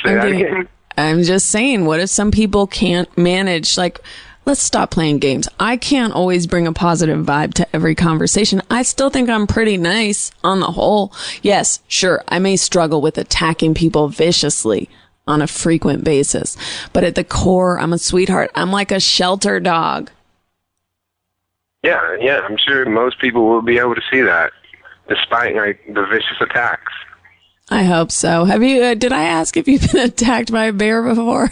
Speaker 10: that again?
Speaker 1: I'm just saying, what if some people can't manage, let's stop playing games. I can't always bring a positive vibe to every conversation. I still think I'm pretty nice on the whole. Yes, sure, I may struggle with attacking people viciously on a frequent basis, but at the core, I'm a sweetheart. I'm like a shelter dog.
Speaker 10: Yeah, I'm sure most people will be able to see that, despite the vicious attacks.
Speaker 1: I hope so. Have you? Did I ask if you've been attacked by a bear before?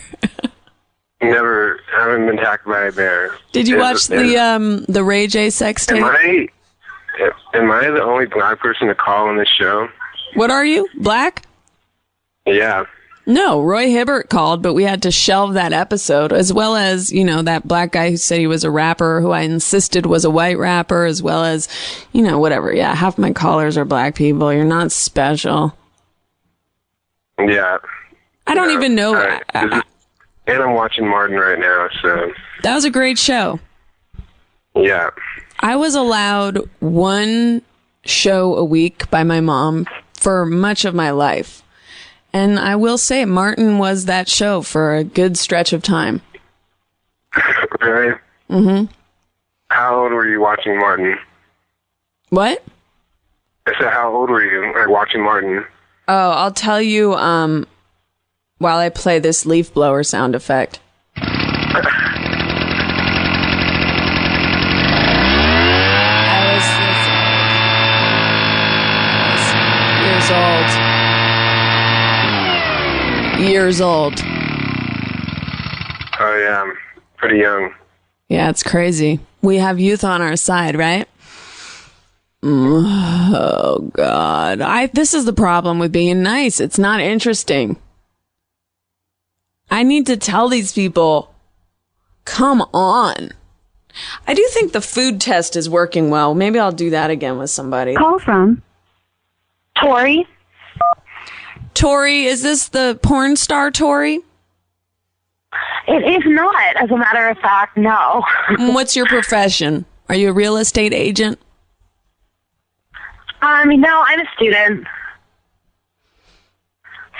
Speaker 10: Never. I haven't been attacked by a bear.
Speaker 1: Did you watch the Ray J sex tape?
Speaker 10: Am I the only black person to call on this show?
Speaker 1: What are you? Black?
Speaker 10: Yeah.
Speaker 1: No, Roy Hibbert called, but we had to shelve that episode, as well as, that black guy who said he was a rapper, who I insisted was a white rapper, as well as, whatever. Yeah, half my callers are black people. You're not special.
Speaker 10: Yeah.
Speaker 1: I don't even know.
Speaker 10: And I'm watching Martin right now, so.
Speaker 1: That was a great show.
Speaker 10: Yeah.
Speaker 1: I was allowed one show a week by my mom for much of my life. And I will say, Martin was that show for a good stretch of time.
Speaker 10: Really?
Speaker 1: Mm-hmm.
Speaker 10: How old were you watching Martin?
Speaker 1: What?
Speaker 10: I said, how old were you watching Martin?
Speaker 1: Oh, I'll tell you while I play this leaf blower sound effect. I was years old.
Speaker 10: Oh, yeah. I'm pretty young.
Speaker 1: Yeah, it's crazy. We have youth on our side, right? Oh, God. This is the problem with being nice. It's not interesting. I need to tell these people, come on. I do think the food test is working well. Maybe I'll do that again with somebody.
Speaker 6: Call from
Speaker 9: Tori.
Speaker 1: Tori, is this the porn star Tori?
Speaker 9: It is not, as a matter of fact, no.
Speaker 1: What's your profession? Are you a real estate agent?
Speaker 9: No, I'm a student.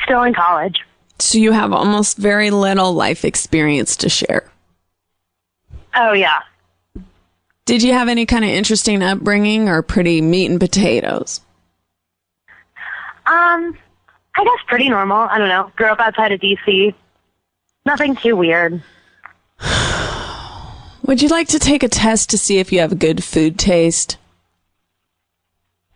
Speaker 9: Still in college.
Speaker 1: So you have almost very little life experience to share.
Speaker 9: Oh, yeah.
Speaker 1: Did you have any kind of interesting upbringing or pretty meat and potatoes?
Speaker 9: I guess pretty normal. I don't know. Grew up outside of D.C. Nothing too weird.
Speaker 1: Would you like to take a test to see if you have good food taste?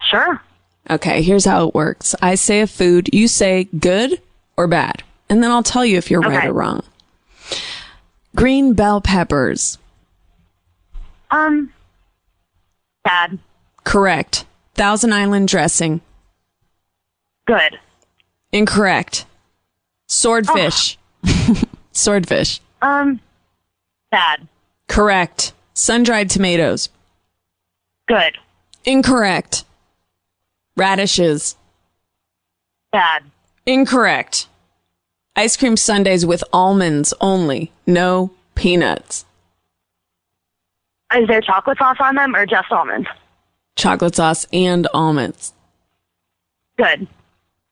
Speaker 9: Sure.
Speaker 1: Okay, here's how it works. I say a food, you say good or bad, and then I'll tell you if you're right or wrong. Green bell peppers.
Speaker 9: Bad.
Speaker 1: Correct. Thousand Island dressing.
Speaker 9: Good.
Speaker 1: Incorrect. Swordfish. Swordfish.
Speaker 9: Bad.
Speaker 1: Correct. Sun-dried tomatoes.
Speaker 9: Good.
Speaker 1: Incorrect. Radishes.
Speaker 9: Bad.
Speaker 1: Incorrect. Ice cream sundaes with almonds only. No peanuts.
Speaker 9: Is there chocolate sauce on them or just almonds?
Speaker 1: Chocolate sauce and almonds.
Speaker 9: Good.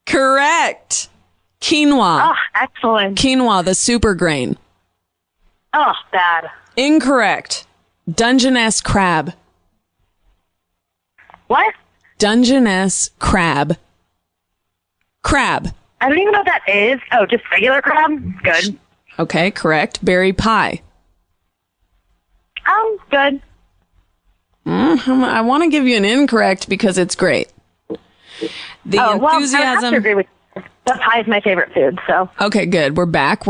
Speaker 1: Correct. Quinoa.
Speaker 9: Oh, excellent.
Speaker 1: Quinoa, the super grain.
Speaker 9: Oh, bad.
Speaker 1: Incorrect. Dungeness crab.
Speaker 9: What?
Speaker 1: Dungeness crab. Crab.
Speaker 9: I don't even know what that is. Oh, just regular crab? Good.
Speaker 1: Okay, correct. Berry pie.
Speaker 9: Good.
Speaker 1: I want to give you an incorrect because it's great. The
Speaker 9: Well, I have to
Speaker 1: enthusiasm.
Speaker 9: agree with you. The pie is my favorite food, so.
Speaker 1: Okay, good. We're back.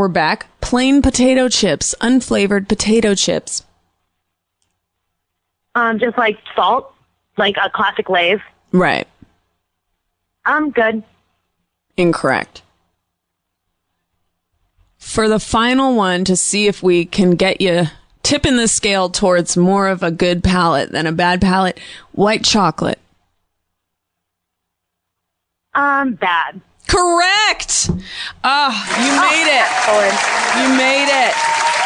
Speaker 1: Plain potato chips. Unflavored potato chips.
Speaker 9: Just like salt, like a classic Lay's.
Speaker 1: Right.
Speaker 9: Good.
Speaker 1: Incorrect. For the final one, to see if we can get you tipping the scale towards more of a good palate than a bad palate, white chocolate.
Speaker 9: Bad.
Speaker 1: Correct. Oh, you made it. You made it.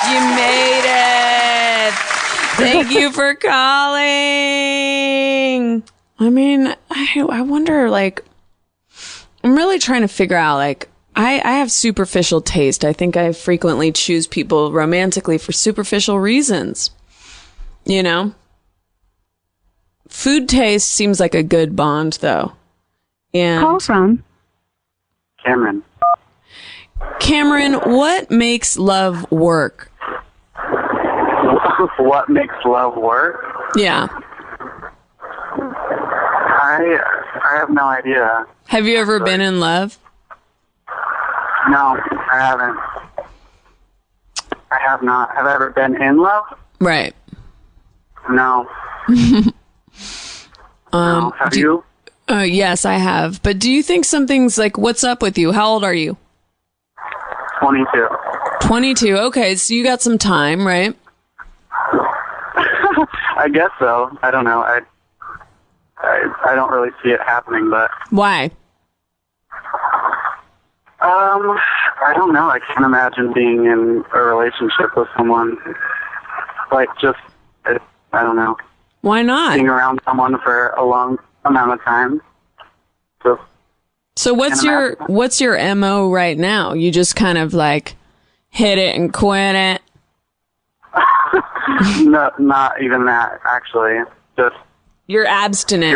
Speaker 1: You made it. Thank you for calling. I mean, I wonder, like, I'm really trying to figure out, like, I have superficial taste. I think I frequently choose people romantically for superficial reasons. You know? Food taste seems like a good bond, though. And
Speaker 6: Call from
Speaker 3: Cameron.
Speaker 1: Cameron, what makes love work?
Speaker 3: What makes love work?
Speaker 1: Yeah.
Speaker 3: I have no idea.
Speaker 1: Have you ever been in love?
Speaker 3: No, I haven't. I have not. Have I ever been in love?
Speaker 1: Right.
Speaker 3: No. No. Have you?
Speaker 1: Yes, I have. But do you think something's like, what's up with you? How old are you?
Speaker 3: 22.
Speaker 1: 22. Okay, so you got some time, right?
Speaker 3: I guess so. I don't know. I don't really see it happening, but
Speaker 1: Why?
Speaker 3: I don't know. I can't imagine being in a relationship with someone. Like, just, I don't know.
Speaker 1: Why not?
Speaker 3: Being around someone for a long amount of time.
Speaker 1: So what's your MO right now? You just kind of like hit it and quit it?
Speaker 3: No, not even that, actually. Just
Speaker 1: you're abstinent.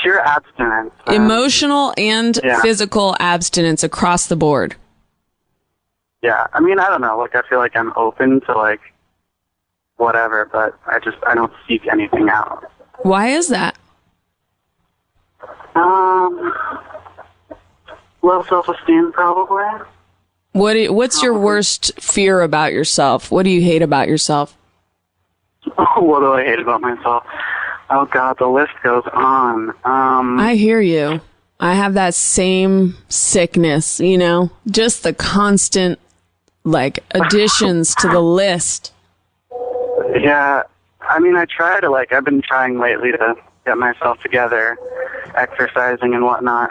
Speaker 3: Pure abstinence.
Speaker 1: Emotional and physical abstinence across the board.
Speaker 3: Yeah, I mean, I don't know. Like, I feel like I'm open to, like, whatever, but I don't seek anything out.
Speaker 1: Why is that?
Speaker 3: Low self-esteem, probably.
Speaker 1: What's your worst fear about yourself? What do you hate about yourself?
Speaker 3: What do I hate about myself? Oh, God, the list goes on.
Speaker 1: I hear you. I have that same sickness, you know? Just the constant, like, additions to the list.
Speaker 3: Yeah, I mean, I try to, like, I've been trying lately to get myself together, exercising and whatnot,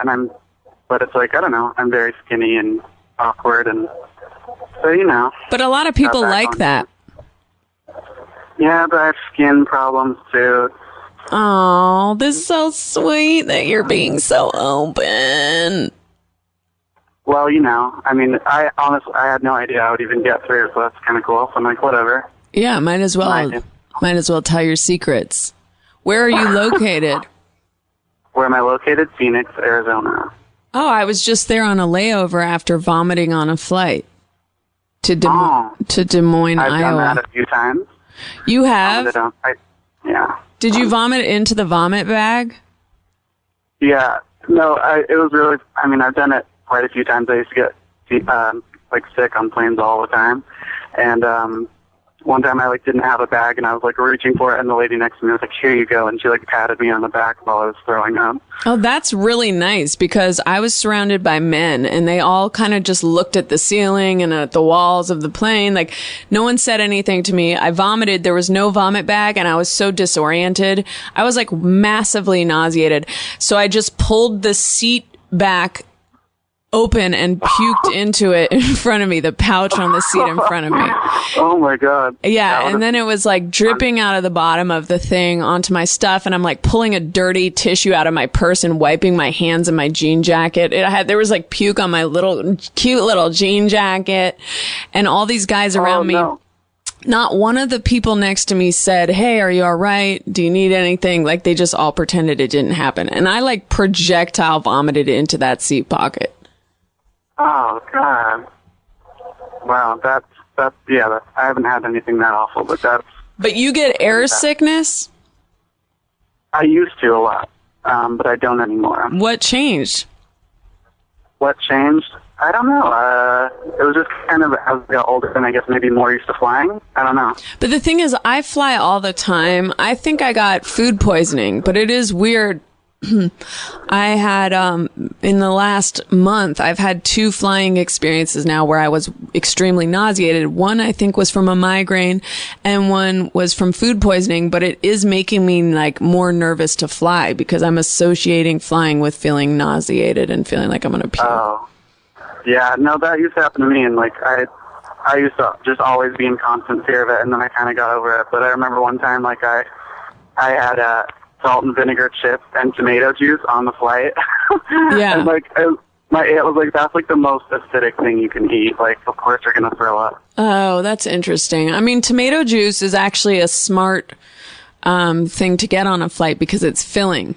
Speaker 3: but it's like, I don't know, I'm very skinny and awkward, and so, you know.
Speaker 1: But a lot of people like that.
Speaker 3: Yeah, but I have skin problems, too.
Speaker 1: Oh, this is so sweet that you're being so open.
Speaker 3: Well, you know, I mean, I had no idea I would even get through, so that's kind of cool. So I'm like, whatever.
Speaker 1: Yeah, might as well tell your secrets. Where are you located?
Speaker 3: Where am I located? Phoenix, Arizona.
Speaker 1: Oh, I was just there on a layover after vomiting on a flight to Des Moines,
Speaker 3: I've
Speaker 1: Iowa.
Speaker 3: done that a few times.
Speaker 1: You have?
Speaker 3: Yeah.
Speaker 1: Did you vomit into the vomit bag?
Speaker 3: Yeah. No, it was really, I mean, I've done it quite a few times. I used to get, like, sick on planes all the time. And, one time I, like, didn't have a bag, and I was, like, reaching for it, and the lady next to me was like, here you go. And she, like, patted me on the back while I was throwing up.
Speaker 1: Oh, that's really nice, because I was surrounded by men, and they all kind of just looked at the ceiling and at the walls of the plane. Like, no one said anything to me. I vomited. There was no vomit bag, and I was so disoriented. I was, like, massively nauseated. So I just pulled the seat back open and puked into it in front of me, the pouch on the seat in front of me.
Speaker 3: Oh my God.
Speaker 1: Yeah, and then it was like dripping out of the bottom of the thing onto my stuff, and I'm like pulling a dirty tissue out of my purse and wiping my hands in my jean jacket. There was like puke on my cute little jean jacket, and all these guys around me. Not one of the people next to me said, "Hey, are you all right? Do you need anything?" Like, they just all pretended it didn't happen. And I like projectile vomited into that seat pocket.
Speaker 3: Oh, God. Wow, that's I haven't had anything that awful, but that's...
Speaker 1: But you get air sickness?
Speaker 3: I used to a lot, but I don't anymore.
Speaker 1: What changed?
Speaker 3: What changed? I don't know. It was just kind of, as I got older and I guess maybe more used to flying. I don't know.
Speaker 1: But the thing is, I fly all the time. I think I got food poisoning, but it is weird. I had, in the last month, I've had 2 flying experiences now where I was extremely nauseated. One, I think, was from a migraine, and one was from food poisoning, but it is making me like more nervous to fly because I'm associating flying with feeling nauseated and feeling like I'm going to puke.
Speaker 3: Oh. Yeah, no, that used to happen to me, and like I used to just always be in constant fear of it, and then I kind of got over it. But I remember one time, like I had salt and vinegar chips and tomato juice on the flight.
Speaker 1: Yeah.
Speaker 3: And like it was like, that's like the most acidic thing you can eat. Like, of course you're gonna throw up.
Speaker 1: Oh, that's interesting. I mean, tomato juice is actually a smart thing to get on a flight because it's filling.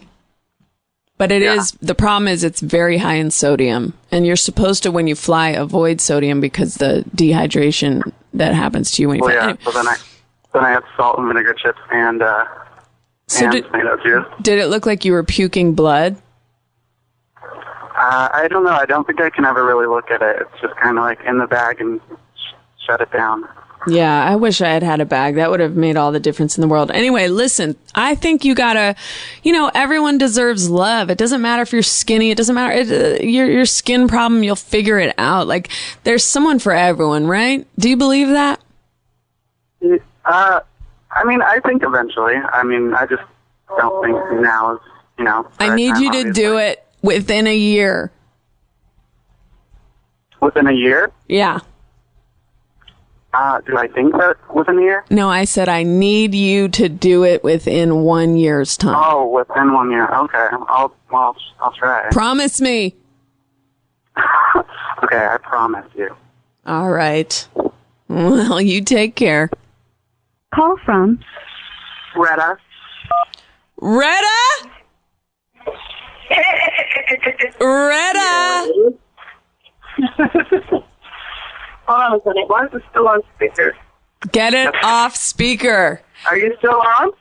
Speaker 1: But the problem is it's very high in sodium. And you're supposed to, when you fly, avoid sodium because the dehydration that happens to you when you fly.
Speaker 3: Yeah,
Speaker 1: Anyway.
Speaker 3: so then I had salt and vinegar chips and tomato juice.
Speaker 1: Did it look like you were puking blood?
Speaker 3: I don't know. I don't think I can ever really look at it. It's just kind of like in the bag and shut it down.
Speaker 1: Yeah, I wish I had had a bag. That would have made all the difference in the world. Anyway, listen, I think you gotta, everyone deserves love. It doesn't matter if you're skinny. It doesn't matter. Your skin problem, you'll figure it out. Like, there's someone for everyone, right? Do you believe that?
Speaker 3: I mean, I think eventually. I mean, I just don't think now is,
Speaker 1: I need you to do it within a year.
Speaker 3: Within a year?
Speaker 1: Yeah.
Speaker 3: Do I think that within a year?
Speaker 1: No, I said I need you to do it within 1 year's time.
Speaker 3: Oh, within 1 year. Okay. I'll try.
Speaker 1: Promise me.
Speaker 3: Okay, I promise you.
Speaker 1: All right. Well, you take care.
Speaker 6: Call from
Speaker 3: Retta.
Speaker 1: Retta? Retta?
Speaker 9: Hold on a second. Why is it still on speaker?
Speaker 1: Get it off speaker.
Speaker 9: Are you still on?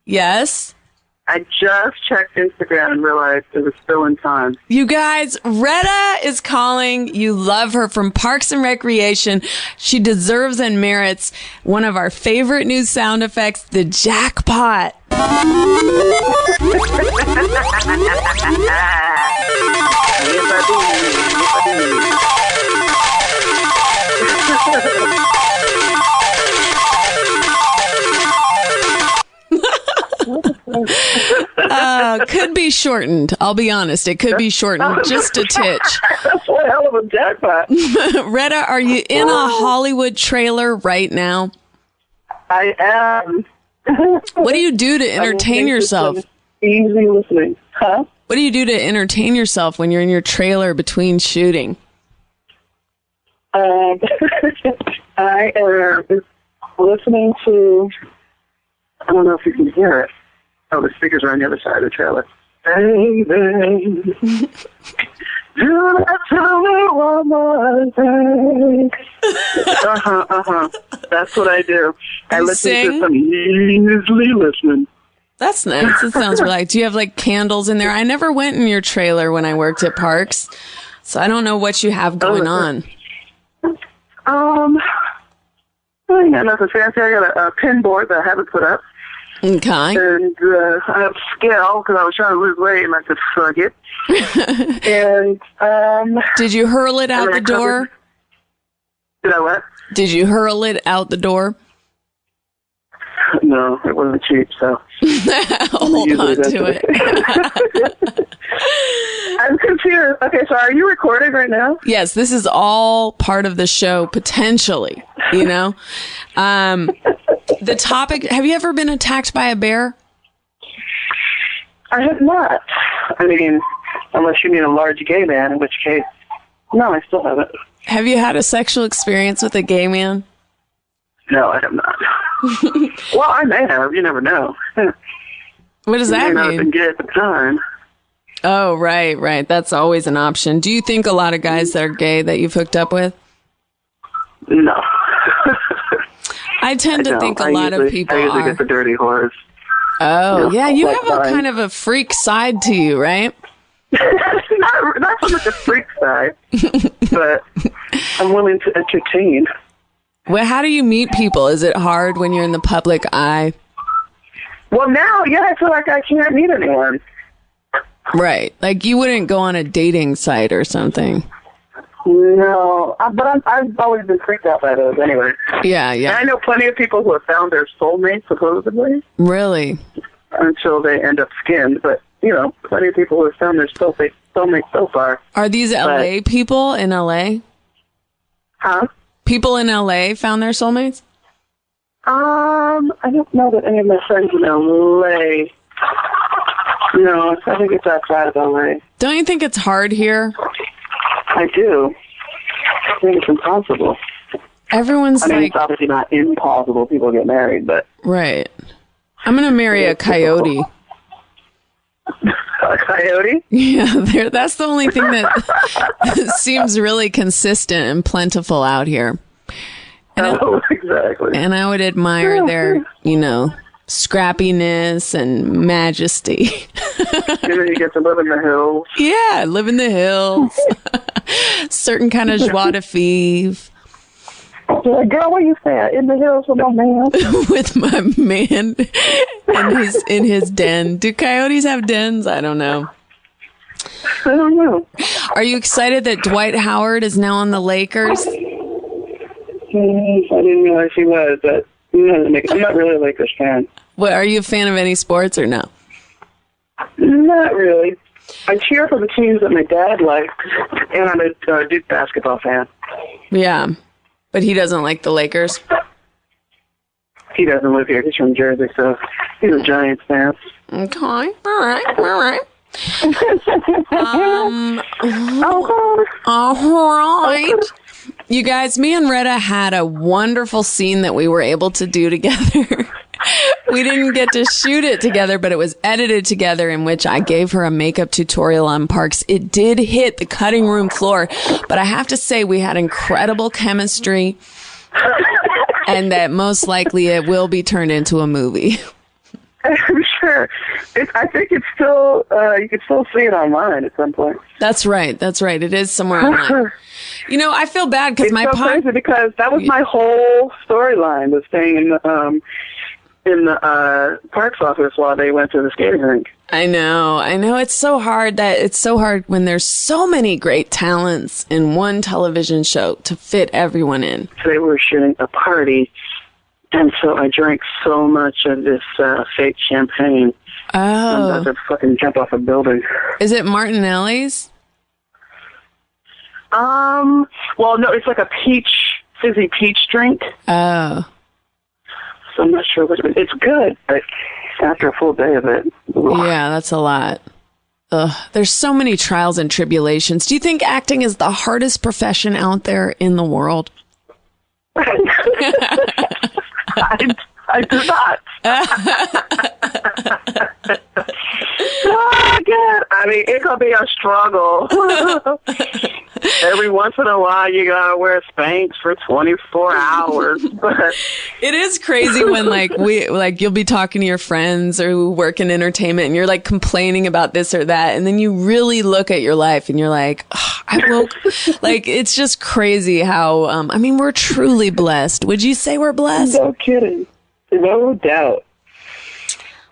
Speaker 1: Yes.
Speaker 9: I just checked Instagram and realized it was still in time.
Speaker 1: You guys, Retta is calling. You love her from Parks and Recreation. She deserves and merits one of our favorite new sound effects, the jackpot. Could be shortened. I'll be honest. It could be shortened just a titch.
Speaker 9: That's one hell of a jackpot.
Speaker 1: Retta, are you in a Hollywood trailer right now?
Speaker 9: I am.
Speaker 1: What do you do to entertain yourself?
Speaker 9: Easy listening. Huh?
Speaker 1: What do you do to entertain yourself when you're in your trailer between shooting?
Speaker 9: I am listening to, I don't know if you can hear it. Oh, the speakers are on the other side of the trailer. Baby, do not tell me one more thing. That's what I do. I listen to some easily listening.
Speaker 1: That's nice. It sounds relaxed. Do you have like candles in there? I never went in your trailer when I worked at Parks, so I don't know what you have going on.
Speaker 9: I ain't got nothing fancy. I got a pin board that I haven't put up.
Speaker 1: Okay.
Speaker 9: And I have scale because I was trying to lose weight and I said, fuck it. And
Speaker 1: did you hurl it out the door?
Speaker 9: Did I what?
Speaker 1: Did you hurl it out the door?
Speaker 9: No, it wasn't cheap, so.
Speaker 1: Hold on to it.
Speaker 9: I'm confused here. Okay, so are you recording right now?
Speaker 1: Yes, this is all part of the show, potentially, you know? The topic, have you ever been attacked by a bear?
Speaker 9: I have not. I mean, unless you mean a large gay man, in which case, no, I still haven't.
Speaker 1: Have you had a sexual experience with a gay man?
Speaker 9: No, I have not. Well, I may have. You never know.
Speaker 1: What does that mean?
Speaker 9: I may not have been gay at the time.
Speaker 1: Oh, right. That's always an option. Do you think a lot of guys that are gay that you've hooked up with?
Speaker 9: No.
Speaker 1: I tend to think a lot of people
Speaker 9: I usually
Speaker 1: are.
Speaker 9: get the dirty whores.
Speaker 1: Oh, yeah, you have a
Speaker 9: fine.
Speaker 1: kind of a freak side to you, right?
Speaker 9: not so much a freak side, but I'm willing to entertain.
Speaker 1: Well, how do you meet people? Is it hard when you're in the public eye?
Speaker 9: Well, now, yeah, I feel like I can't meet anyone.
Speaker 1: Right. Like you wouldn't go on a dating site or something.
Speaker 9: No, but I've always been freaked out by those anyway.
Speaker 1: Yeah.
Speaker 9: And I know plenty of people who have found their soulmate, supposedly.
Speaker 1: Really?
Speaker 9: Until they end up skinned. But, you know, plenty of people who have found their soulmate so far.
Speaker 1: Are these LA people in LA?
Speaker 9: Huh?
Speaker 1: People in LA found their soulmates?
Speaker 9: I don't know that any of my friends in LA. No, I think it's outside of LA.
Speaker 1: Don't you think it's hard here?
Speaker 9: I do. I think it's impossible.
Speaker 1: Everyone's
Speaker 9: it's obviously not impossible. People get married, but...
Speaker 1: Right. I'm going to marry a coyote.
Speaker 9: A coyote?
Speaker 1: Yeah, that's the only thing that seems really consistent and plentiful out here. And
Speaker 9: exactly.
Speaker 1: And I would admire their, scrappiness and majesty.
Speaker 9: You get to live in the hills.
Speaker 1: Yeah, live in the hills. Certain kind of joie de vivre.
Speaker 9: Girl, where you at? In the hills with my man.
Speaker 1: With my man in his den. Do coyotes have dens? I don't know.
Speaker 9: I don't know.
Speaker 1: Are you excited that Dwight Howard is now on the Lakers?
Speaker 9: I didn't realize he was, but I'm not really a Lakers fan.
Speaker 1: What, are you a fan of any sports or no?
Speaker 9: Not really. I cheer for the teams that my dad likes, and I'm a Duke basketball fan.
Speaker 1: Yeah, but he doesn't like the Lakers?
Speaker 9: He doesn't live here. He's from Jersey, so he's a Giants fan.
Speaker 1: Okay, all right. All right. You guys, me and Retta had a wonderful scene that we were able to do together. We didn't get to shoot it together, but it was edited together, in which I gave her a makeup tutorial on Parks. It did hit the cutting room floor, but I have to say we had incredible chemistry, and that most likely it will be turned into a movie.
Speaker 9: I'm sure. I think it's still, you can still see it online at some point.
Speaker 1: That's right. It is somewhere online. I feel bad because my
Speaker 9: crazy because that was my whole storyline, was staying in the Parks office while they went to the skating rink.
Speaker 1: I know. It's so hard when there's so many great talents in one television show to fit everyone in.
Speaker 9: They were shooting a party, and so I drank so much of this fake champagne.
Speaker 1: Oh.
Speaker 9: I'm about to fucking jump off a building.
Speaker 1: Is it Martinelli's?
Speaker 9: Well, no, it's like a fizzy peach drink.
Speaker 1: Oh.
Speaker 9: So I'm not sure which one. It's good, but after a full day of it.
Speaker 1: Yeah, that's a lot. Ugh. There's so many trials and tribulations. Do you think acting is the hardest profession out there in the world?
Speaker 9: I do not. Oh, God. I mean, it could be a struggle. Every once in a while, you gotta wear Spanx for 24 hours. But
Speaker 1: it is crazy when you'll be talking to your friends or who work in entertainment, and you're like complaining about this or that, and then you really look at your life and you're like, I woke. Like, it's just crazy how. We're truly blessed. Would you say we're blessed?
Speaker 9: No kidding. No doubt.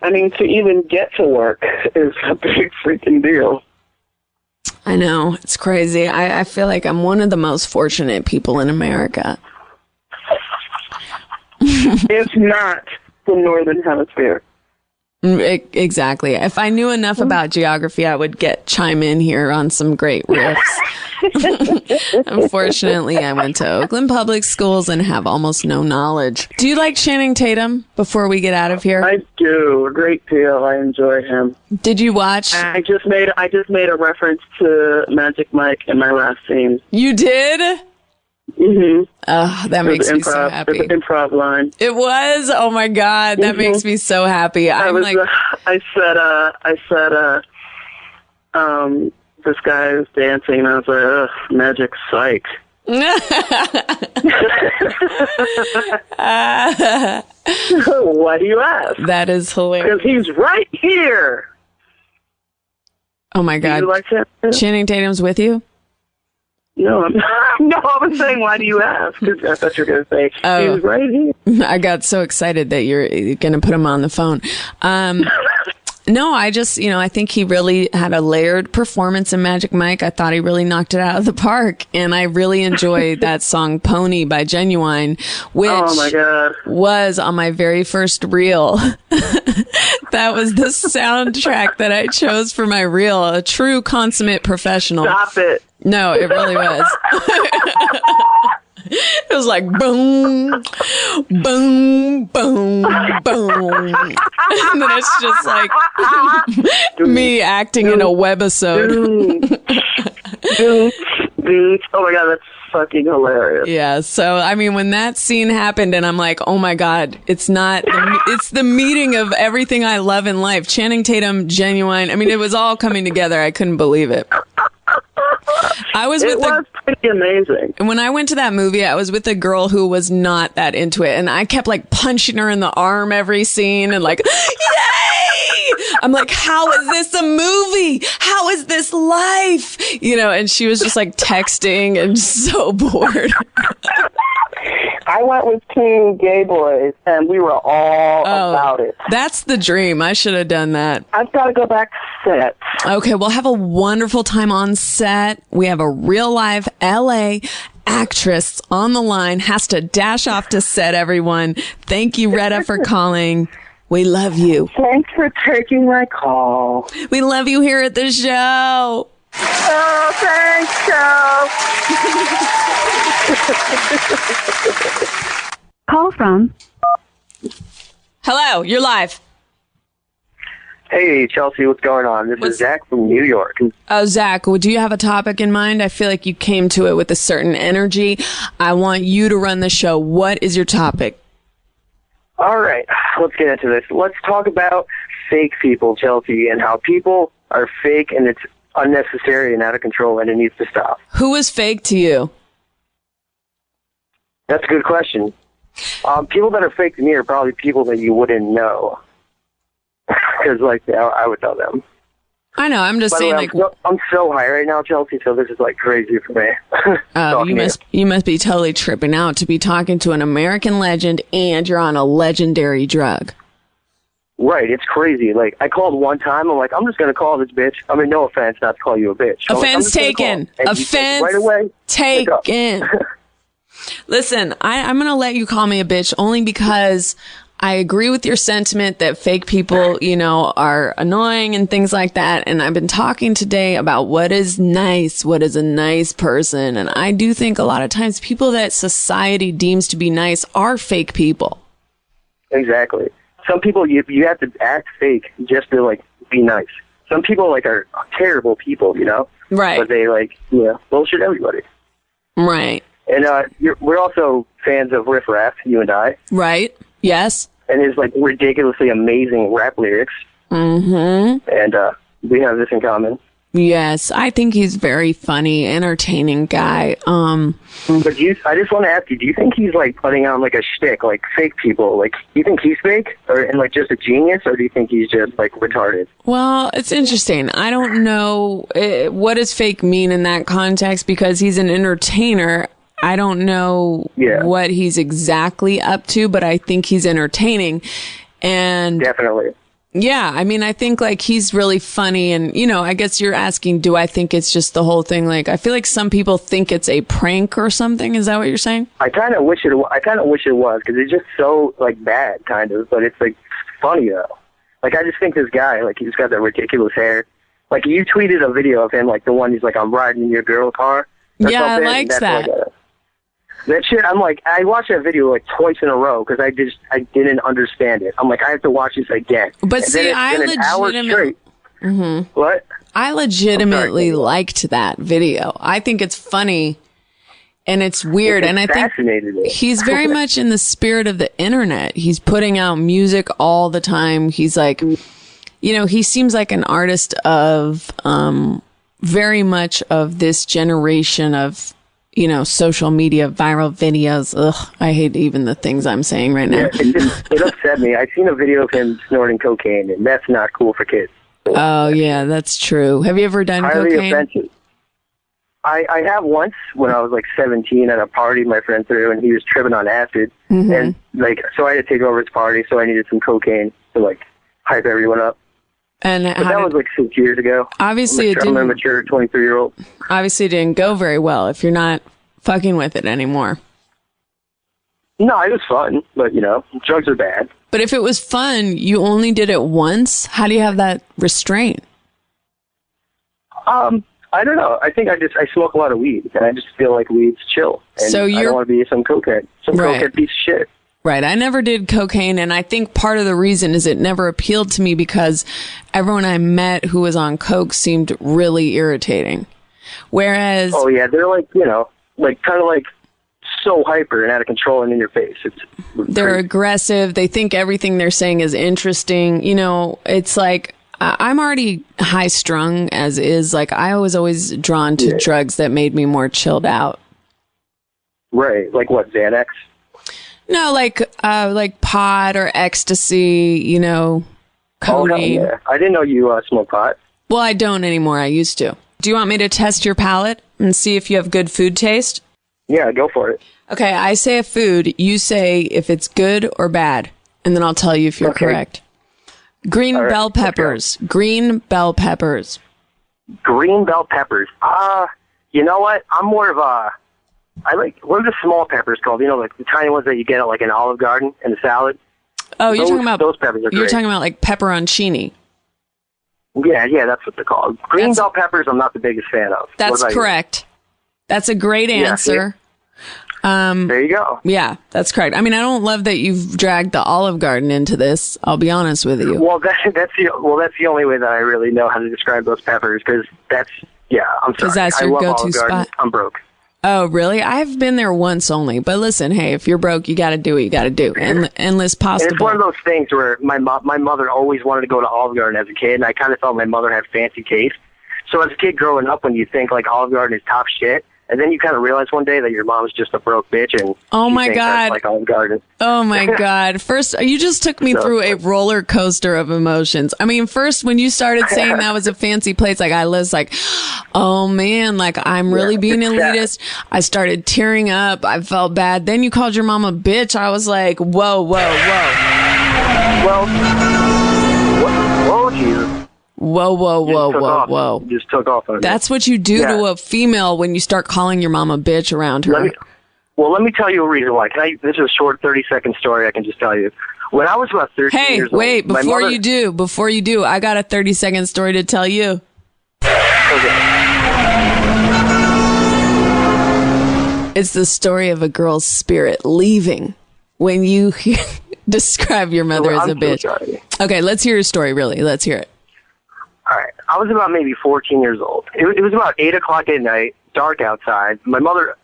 Speaker 9: To even get to work is a big freaking deal.
Speaker 1: I know. It's crazy. I feel like I'm one of the most fortunate people in America.
Speaker 9: If not the Northern Hemisphere.
Speaker 1: Exactly. If I knew enough about geography, I would chime in here on some great riffs. Unfortunately, I went to Oakland Public Schools and have almost no knowledge. Do you like Channing Tatum before we get out of here?
Speaker 9: I do. A great deal. I enjoy him.
Speaker 1: Did you watch?
Speaker 9: I just made a reference to Magic Mike in my last scene.
Speaker 1: You did?
Speaker 9: Mm-hmm.
Speaker 1: Oh, that makes me so happy.
Speaker 9: It was an improv line.
Speaker 1: It was? Oh my God. That makes me so happy.
Speaker 9: I said, this guy was dancing and I was like, ugh, magic psych. Why do you ask?
Speaker 1: That is hilarious.
Speaker 9: Because he's right here.
Speaker 1: Oh my God.
Speaker 9: Do you like that?
Speaker 1: Channing Tatum's with you?
Speaker 9: No, I was saying, why do you ask? 'Cause I thought you were going to say, he's right here.
Speaker 1: I got so excited that you're going to put him on the phone. No, I just, I think he really had a layered performance in Magic Mike. I thought he really knocked it out of the park. And I really enjoyed that song Pony by Genuine, which
Speaker 9: oh my God.
Speaker 1: was on my very first reel. That was the soundtrack that I chose for my reel. A true consummate professional.
Speaker 9: Stop it.
Speaker 1: No, it really was. It was like boom, boom, boom, boom. And then it's just like me acting in a webisode.
Speaker 9: Oh my God, that's fucking hilarious.
Speaker 1: Yeah, so I mean, when that scene happened and I'm like, oh my God, it's the meeting of everything I love in life. Channing Tatum, Genuine. I mean, it was all coming together. I couldn't believe it.
Speaker 9: It was pretty amazing.
Speaker 1: And when I went to that movie, I was with a girl who was not that into it. And I kept like punching her in the arm every scene and like, yay! I'm like, how is this a movie? How is this life? And she was just like texting and so bored.
Speaker 9: I went with two gay boys, and we were all about it.
Speaker 1: That's the dream. I should have done that.
Speaker 9: I've got to go back to set.
Speaker 1: Okay, we'll have a wonderful time on set. We have a real live LA actress on the line, has to dash off to set, everyone. Thank you, Retta, for calling. We love you.
Speaker 9: Thanks for taking my call.
Speaker 1: We love you here at the show.
Speaker 9: Oh, thanks, Joe.
Speaker 6: Call from.
Speaker 1: Hello, you're live.
Speaker 3: Hey, Chelsea, what's going on? This is Zach from New York.
Speaker 1: Oh, Zach, do you have a topic in mind? I feel like you came to it with a certain energy. I want you to run the show. What is your topic?
Speaker 3: All right, let's get into this. Let's talk about fake people, Chelsea, and how people are fake and it's unnecessary and out of control and it needs to stop.
Speaker 1: Who is fake to you?
Speaker 3: That's a good question. People that are fake to me are probably people that you wouldn't know. Because, I would know them.
Speaker 1: I know, I'm just saying,
Speaker 3: I'm so high right now, Chelsea, so this is, crazy for me.
Speaker 1: You must be totally tripping out to be talking to an American legend and you're on a legendary drug.
Speaker 3: Right, it's crazy. I called one time, I'm just going to call this bitch. I mean, no offense not to call you a bitch.
Speaker 1: Offense taken. Offense
Speaker 3: right away,
Speaker 1: taken. Listen, I'm going to let you call me a bitch only because I agree with your sentiment that fake people, are annoying and things like that. And I've been talking today about what is nice, what is a nice person. And I do think a lot of times people that society deems to be nice are fake people.
Speaker 3: Exactly. Some people, you have to act fake just to, be nice. Some people, are terrible people,
Speaker 1: Right.
Speaker 3: But they, bullshit everybody.
Speaker 1: Right.
Speaker 3: And we're also fans of Riff Raff, you and I.
Speaker 1: Right. Yes.
Speaker 3: And his, ridiculously amazing rap lyrics.
Speaker 1: Mm-hmm.
Speaker 3: And we have this in common.
Speaker 1: Yes, I think he's very funny, entertaining guy.
Speaker 3: But I just want to ask you, do you think he's putting on a shtick, fake people? Do you think he's fake and just a genius, or do you think he's just retarded?
Speaker 1: Well, it's interesting. I don't know what does fake mean in that context because he's an entertainer. I don't know what he's exactly up to, but I think he's entertaining. And
Speaker 3: definitely.
Speaker 1: Yeah, I mean, I think he's really funny and, I guess you're asking, do I think it's just the whole thing? I feel like some people think it's a prank or something. Is that what you're saying?
Speaker 3: I kind of wish it was because it's just so bad kind of, but it's funny though.
Speaker 11: Like, I just think this guy, like, he's got that ridiculous hair. Like, you tweeted a video of him, like, the one he's like, I'm riding in your girl car.
Speaker 1: Yeah, I liked that.
Speaker 11: That shit, I'm like, I watched that video like twice in a row because I didn't understand it. I'm like, I have to watch this again.
Speaker 1: But see, I legitimately...
Speaker 11: What?
Speaker 1: I legitimately liked that video. I think it's funny and it's weird. And I think he's very much in the spirit of the internet. He's putting out music all the time. He's like, you know, he seems like an artist of very much of this generation of, you know, social media, viral videos. Ugh, I hate even the things I'm saying right now.
Speaker 11: Yeah, it upset me. I've seen a video of him snorting cocaine, and that's not cool for kids.
Speaker 1: Oh, yeah, that's true. Have you ever done
Speaker 11: highly
Speaker 1: cocaine?
Speaker 11: Offensive. I have once when I was like 17 at a party my friend threw, and he was tripping on acid.
Speaker 1: Mm-hmm.
Speaker 11: And like, so I had to take over his party, so I needed some cocaine to like hype everyone up.
Speaker 1: And
Speaker 11: but that was like 6 years ago.
Speaker 1: Obviously,
Speaker 11: I'm a mature 23-year-old.
Speaker 1: Obviously, it didn't go very well if you're not fucking with it anymore.
Speaker 11: No, it was fun, but you know, drugs are bad.
Speaker 1: But if it was fun, you only did it once. How do you have that restraint?
Speaker 11: I don't know. I think I smoke a lot of weed, and I just feel like weed's chill. And
Speaker 1: so
Speaker 11: I don't want to be some cokehead piece of shit.
Speaker 1: Right. I never did cocaine, and I think part of the reason is it never appealed to me because everyone I met who was on coke seemed really irritating. Whereas...
Speaker 11: Oh, yeah. They're like, you know, like kind of like so hyper and out of control and in your face.
Speaker 1: They're crazy. Aggressive. They think everything they're saying is interesting. You know, it's like... I'm already high strung as is. Like, I was always drawn to drugs that made me more chilled out.
Speaker 11: Right. Like what, Xanax?
Speaker 1: No, like pot or ecstasy, you know, codeine.
Speaker 11: Oh, yeah. I didn't know you smoke pot.
Speaker 1: Well, I don't anymore. I used to. Do you want me to test your palate and see if you have good food taste?
Speaker 11: Yeah, go for it.
Speaker 1: Okay, I say a food. You say if it's good or bad, and then I'll tell you if you're correct. Green bell peppers. Green bell peppers.
Speaker 11: Green bell peppers. You know what? I'm more of a... I like... What are the small peppers called? You know, like the tiny ones that you get at like an Olive Garden in the salad?
Speaker 1: Oh, you're talking about...
Speaker 11: Those peppers are great.
Speaker 1: You're talking about like pepperoncini.
Speaker 11: Yeah, that's what they're called. Green bell peppers I'm not the biggest fan of.
Speaker 1: That's correct. That's a great answer.
Speaker 11: There you go.
Speaker 1: Yeah, that's correct. I mean, I don't love that you've dragged the Olive Garden into this. I'll be honest with you.
Speaker 11: Well, that's the only way that I really know how to describe those peppers because I'm sorry.
Speaker 1: Because that's your go-to spot.
Speaker 11: I'm broke.
Speaker 1: Oh, really? I've been there once only. But listen, hey, if you're broke, you got to do what you got to do. Endless pasta.
Speaker 11: And it's one of those things where my mother always wanted to go to Olive Garden as a kid, and I kind of felt my mother had fancy taste. So as a kid growing up, when you think like Olive Garden is top shit, and then you kind of realize one day that your mom's just a broke bitch, and
Speaker 1: oh my god,
Speaker 11: like Olive Garden.
Speaker 1: Oh my god! First, you just took me through a roller coaster of emotions. I mean, first when you started saying that was a fancy place, like I was like, oh man, like I'm really being elitist. I started tearing up. I felt bad. Then you called your mom a bitch. I was like, whoa.
Speaker 11: Well, whoa, Jesus.
Speaker 1: Whoa.
Speaker 11: Just took off on it.
Speaker 1: That's what you do to a female when you start calling your mom a bitch around her.
Speaker 11: Let me tell you a reason why. This is a short 30-second story I can just tell you. When I was about 13 years old...
Speaker 1: Hey, wait, before you do, I got a 30-second story to tell you.
Speaker 11: Okay.
Speaker 1: It's the story of a girl's spirit leaving when you describe your mother as a bitch. Okay, let's hear your story, really. Let's hear it.
Speaker 11: All right. I was about maybe 14 years old. It was about 8 o'clock at night, dark outside. My mother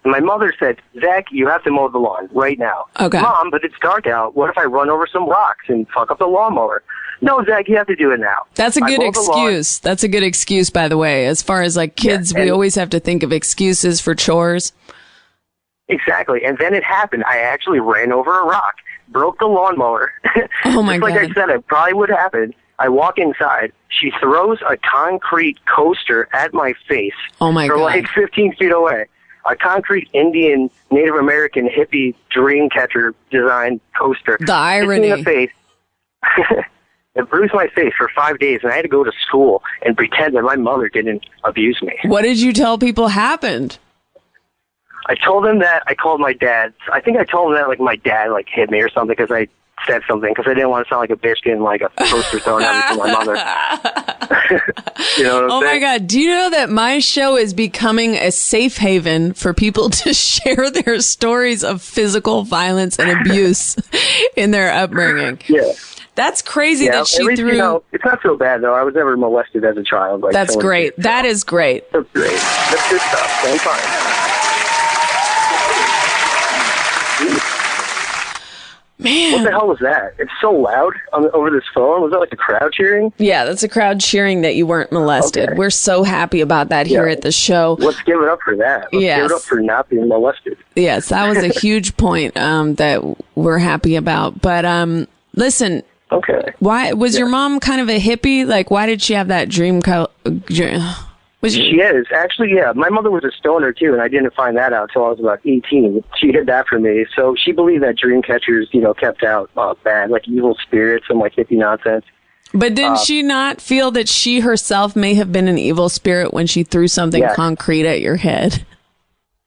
Speaker 11: said, Zach, you have to mow the lawn right now.
Speaker 1: Okay.
Speaker 11: Mom, but it's dark out. What if I run over some rocks and fuck up the lawnmower? No, Zach, you have to do it now.
Speaker 1: That's a good excuse. That's a good excuse, by the way. As far as like kids, we always have to think of excuses for chores.
Speaker 11: Exactly. And then it happened. I actually ran over a rock, broke the lawnmower.
Speaker 1: Oh my God.
Speaker 11: Like I said, it probably would happen. I walk inside. She throws a concrete coaster at my face.
Speaker 1: Oh my God.
Speaker 11: From like 15 feet away. A concrete Indian, Native American hippie dream catcher design coaster.
Speaker 1: The irony.
Speaker 11: In the face. It bruised my face for 5 days, and I had to go to school and pretend that my mother didn't abuse me.
Speaker 1: What did you tell people happened?
Speaker 11: I told them that I called my dad. I think I told them that like my dad like hit me or something because I said something because I didn't want to sound like a bitch getting like a poster thrown at me from my mother. You know what I'm saying?
Speaker 1: My God. Do you know that my show is becoming a safe haven for people to share their stories of physical violence and abuse in their upbringing?
Speaker 11: Yeah.
Speaker 1: That's crazy that she threw...
Speaker 11: You know, it's not so bad, though. I was never molested as a child. Like,
Speaker 1: that's great. That is great.
Speaker 11: That's great. That's good stuff. So I'm fine.
Speaker 1: Man.
Speaker 11: What the hell was that? It's so loud over this phone. Was that like a crowd cheering?
Speaker 1: Yeah, that's a crowd cheering that you weren't molested. Okay. We're so happy about that here at the show.
Speaker 11: Let's give it up for that. Let's give it up for not being molested.
Speaker 1: Yes, that was a huge point that we're happy about. But listen...
Speaker 11: Okay.
Speaker 1: Why was your mom kind of a hippie? Like, why did she have that dream?
Speaker 11: She is actually, yeah. My mother was a stoner too, and I didn't find that out until I was about 18. She hid that from me, so she believed that dream catchers, you know, kept out bad, like evil spirits and like hippie nonsense.
Speaker 1: But didn't she not feel that she herself may have been an evil spirit when she threw something concrete at your head?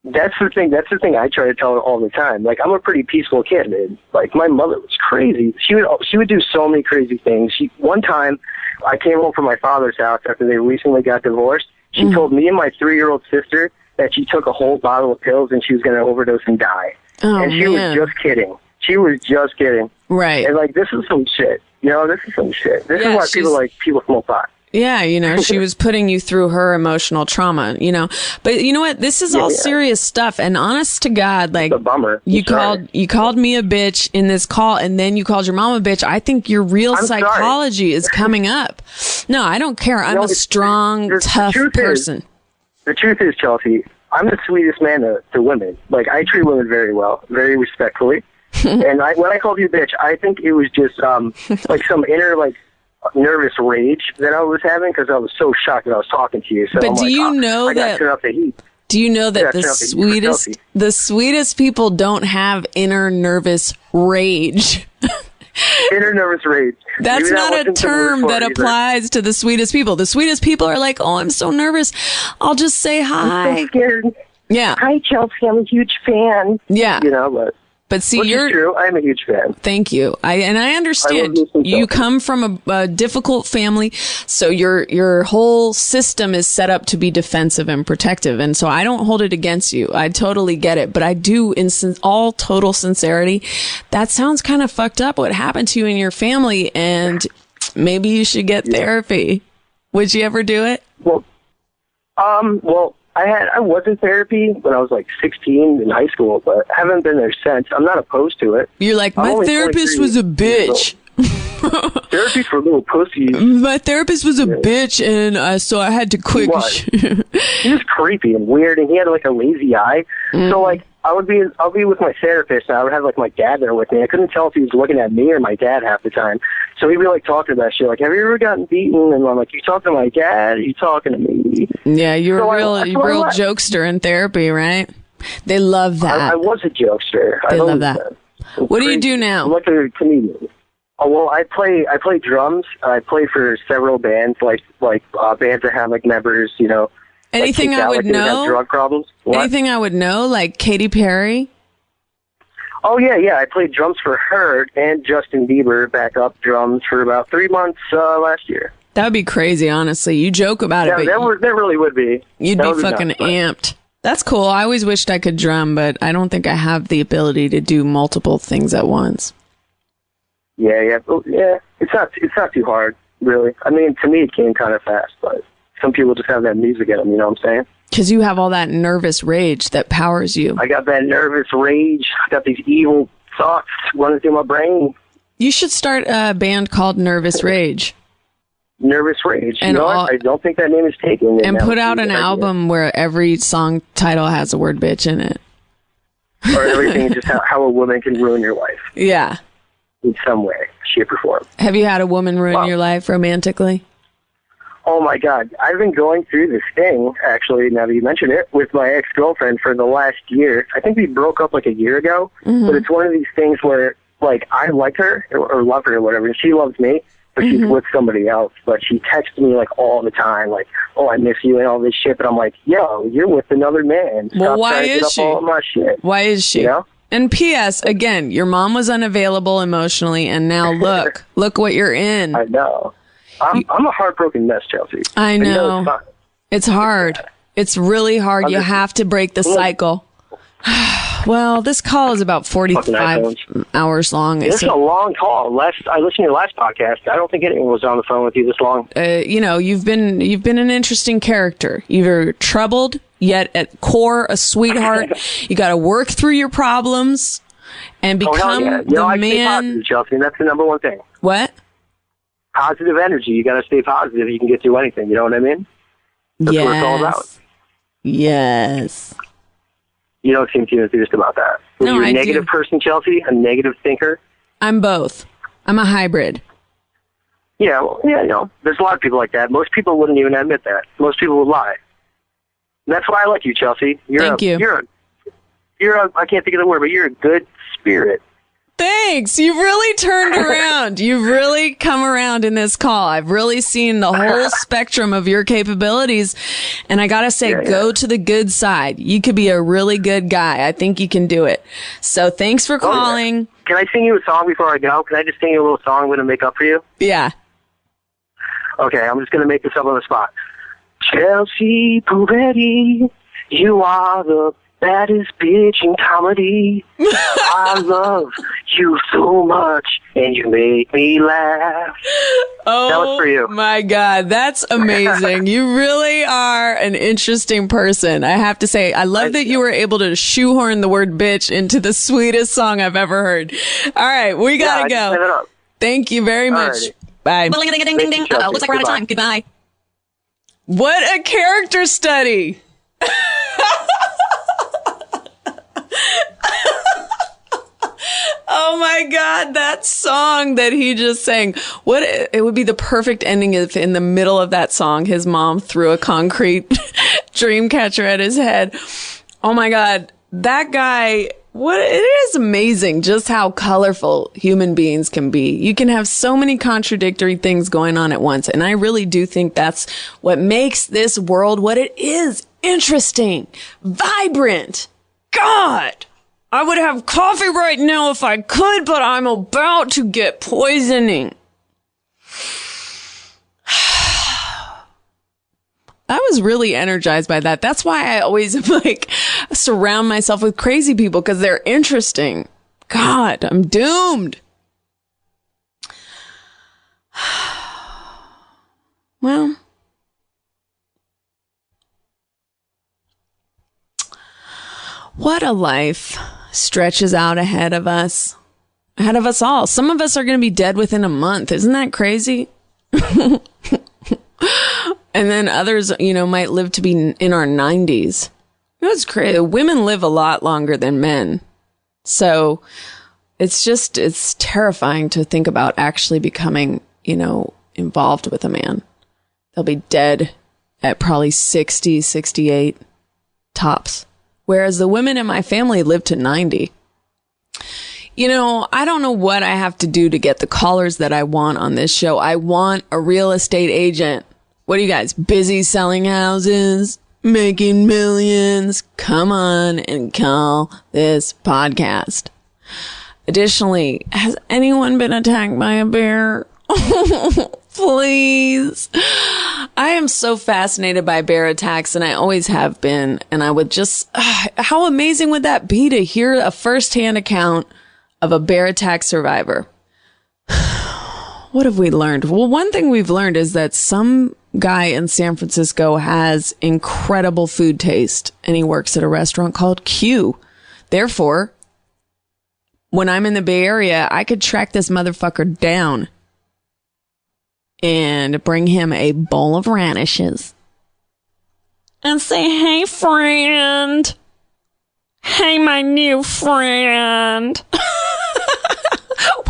Speaker 11: That's the thing. That's the thing I try to tell her all the time. Like, I'm a pretty peaceful kid, man. Like, my mother was crazy. She would do so many crazy things. One time, I came home from my father's house after they recently got divorced. She told me and my 3-year-old sister that she took a whole bottle of pills and she was going to overdose and die. And she was just kidding. She was just kidding.
Speaker 1: Right.
Speaker 11: And like, this is some shit. You know, this is some shit. This is why people smoke pot.
Speaker 1: Yeah, you know, she was putting you through her emotional trauma, you know. But you know what? This is all serious stuff. And honest to God, like,
Speaker 11: it's a bummer.
Speaker 1: You called me a bitch in this call, and then you called your mom a bitch. I think your real psychology is coming up. No, I don't care. I'm a strong, tough person.
Speaker 11: The truth is, Chelsea, I'm the sweetest man to women. Like, I treat women very well, very respectfully. And when I called you a bitch, I think it was just like some inner, like, nervous rage that I was having because I was so shocked that I was talking to you. So
Speaker 1: but do you know that?
Speaker 11: Turn up the heat.
Speaker 1: Do you know that the sweetest people don't have inner nervous rage?
Speaker 11: Inner nervous rage.
Speaker 1: That's not a term that applies to the sweetest people. The sweetest people are like, oh, I'm so nervous. I'll just say hi.
Speaker 11: I'm so scared.
Speaker 1: Yeah.
Speaker 11: Hi, Chelsea. I'm a huge fan.
Speaker 1: Yeah.
Speaker 11: You know,
Speaker 1: but see,
Speaker 11: which is true. I'm a huge fan.
Speaker 1: Thank you. I understand. You come from a difficult family, so your whole system is set up to be defensive and protective, and so I don't hold it against you. I totally get it, but I do, in all total sincerity, that sounds kind of fucked up. What happened to you and your family, and maybe you should get therapy. Would you ever do it?
Speaker 11: Well, I was in therapy when I was like 16 in high school, but haven't been there since. I'm not opposed to it.
Speaker 1: You're like, my therapist was a bitch.
Speaker 11: Therapy for little pussies.
Speaker 1: My therapist was a bitch, and so I had to quit.
Speaker 11: He was creepy and weird, and he had like a lazy eye. So like, I'll be with my therapist, and I would have like my dad there with me. I couldn't tell if he was looking at me or my dad half the time. So he'd be like talking about shit, like, have you ever gotten beaten? And I'm like, you talking to my dad? Or you talking to me?
Speaker 1: Yeah, you're a real jokester in therapy, right? They love that.
Speaker 11: I was a jokester.
Speaker 1: They love that. What do you do now?
Speaker 11: I'm like a comedian. Oh, well, I play drums. I play for several bands, like bands that have like members, you know.
Speaker 1: Anything I would know?
Speaker 11: Drug problems. What?
Speaker 1: Anything I would know, like Katy Perry?
Speaker 11: Oh, yeah. I played drums for her and Justin Bieber, backup drums for about 3 months last year.
Speaker 1: That would be crazy, honestly. You joke about it, but
Speaker 11: that really would be.
Speaker 1: You'd be fucking amped. That's cool. I always wished I could drum, but I don't think I have the ability to do multiple things at once.
Speaker 11: Yeah. It's not too hard, really. I mean, to me, it came kind of fast, but some people just have that music in them, you know what I'm saying?
Speaker 1: Because you have all that nervous rage that powers you.
Speaker 11: I got that nervous rage. I got these evil thoughts running through my brain.
Speaker 1: You should start a band called Nervous Rage.
Speaker 11: Nervous Rage. And you know what? I don't think that name is taken.
Speaker 1: And put out an album where every song title has the word bitch in it.
Speaker 11: Or everything, just how a woman can ruin your life.
Speaker 1: Yeah.
Speaker 11: In some way, shape, or form.
Speaker 1: Have you had a woman ruin your life romantically?
Speaker 11: Oh, my God. I've been going through this thing, actually, now that you mention it, with my ex-girlfriend for the last year. I think we broke up like a year ago, but it's one of these things where, like, I like her or love her or whatever, and she loves me, but she's with somebody else. But she texts me, like, all the time, like, oh, I miss you and all this shit. But I'm like, yo, you're with another man.
Speaker 1: Well, why is she?
Speaker 11: All my shit.
Speaker 1: Why is she?
Speaker 11: You know?
Speaker 1: And P.S. again, your mom was unavailable emotionally, and now look what you're in.
Speaker 11: I know. I'm a heartbroken mess, Chelsea.
Speaker 1: I know. It's hard. It's really hard. You have to break the cycle. Well, this call is about 45 hours long.
Speaker 11: It's a long call. I listened to your last podcast. I don't think anyone was on the phone with you this long.
Speaker 1: You've been an interesting character. You're troubled, yet at core a sweetheart. You got to work through your problems and become the man. Stay positive,
Speaker 11: Chelsea, and that's the number one thing.
Speaker 1: What?
Speaker 11: Positive energy. You got to stay positive. You can get through anything. You know what I mean? That's what it's all about.
Speaker 1: Yes.
Speaker 11: You don't seem too enthused about that.
Speaker 1: No,
Speaker 11: You're a
Speaker 1: I
Speaker 11: negative
Speaker 1: do.
Speaker 11: person, Chelsea? A negative thinker?
Speaker 1: I'm both. I'm a hybrid.
Speaker 11: Yeah, there's a lot of people like that. Most people wouldn't even admit that. Most people would lie. And that's why I like you, Chelsea.
Speaker 1: Thank you.
Speaker 11: I can't think of the word, but you're a good spirit.
Speaker 1: Thanks. You've really turned around. You've really come around in this call. I've really seen the whole spectrum of your capabilities. And I got to say, go to the good side. You could be a really good guy. I think you can do it. So thanks for calling.
Speaker 11: Yeah. Can I sing you a song before I go? Can I just sing you a little song I'm going to make up for you?
Speaker 1: Yeah.
Speaker 11: Okay, I'm just going to make this up on the spot. Chelsea Peretti, you are the baddest bitch in comedy. I love you so much, and you make me laugh.
Speaker 1: Oh,
Speaker 11: that was for you.
Speaker 1: My God, that's amazing. You really are an interesting person. I have to say, I love that you were able to shoehorn the word bitch into the sweetest song I've ever heard. All right, we gotta go. Thank you very much. Bye.
Speaker 12: Looks like we're out of time. Goodbye.
Speaker 1: What a character study. Oh my God, that song that he just sang. It would be the perfect ending if in the middle of that song, his mom threw a concrete dream catcher at his head. Oh my God, that guy, it is amazing just how colorful human beings can be. You can have so many contradictory things going on at once. And I really do think that's what makes this world what it is. Interesting, vibrant. God. I would have coffee right now if I could, but I'm about to get poisoning. I was really energized by that. That's why I always surround myself with crazy people, because they're interesting. God, I'm doomed. Well, what a life stretches out ahead of us all. Some of us are going to be dead within a month. Isn't that crazy? And then others, might live to be in our 90s. It's crazy. Women live a lot longer than men. So it's terrifying to think about actually becoming, involved with a man. They'll be dead at probably 60, 68 tops. Whereas the women in my family live to 90. I don't know what I have to do to get the callers that I want on this show. I want a real estate agent. What are you guys, busy selling houses, making millions? Come on and call this podcast. Additionally, has anyone been attacked by a bear? Please. I am so fascinated by bear attacks, and I always have been. And I would just, how amazing would that be to hear a firsthand account of a bear attack survivor? What have we learned? Well, one thing we've learned is that some guy in San Francisco has incredible food taste, and he works at a restaurant called Q. Therefore, when I'm in the Bay Area, I could track this motherfucker down and bring him a bowl of radishes and say, "Hey, friend. Hey, my new friend."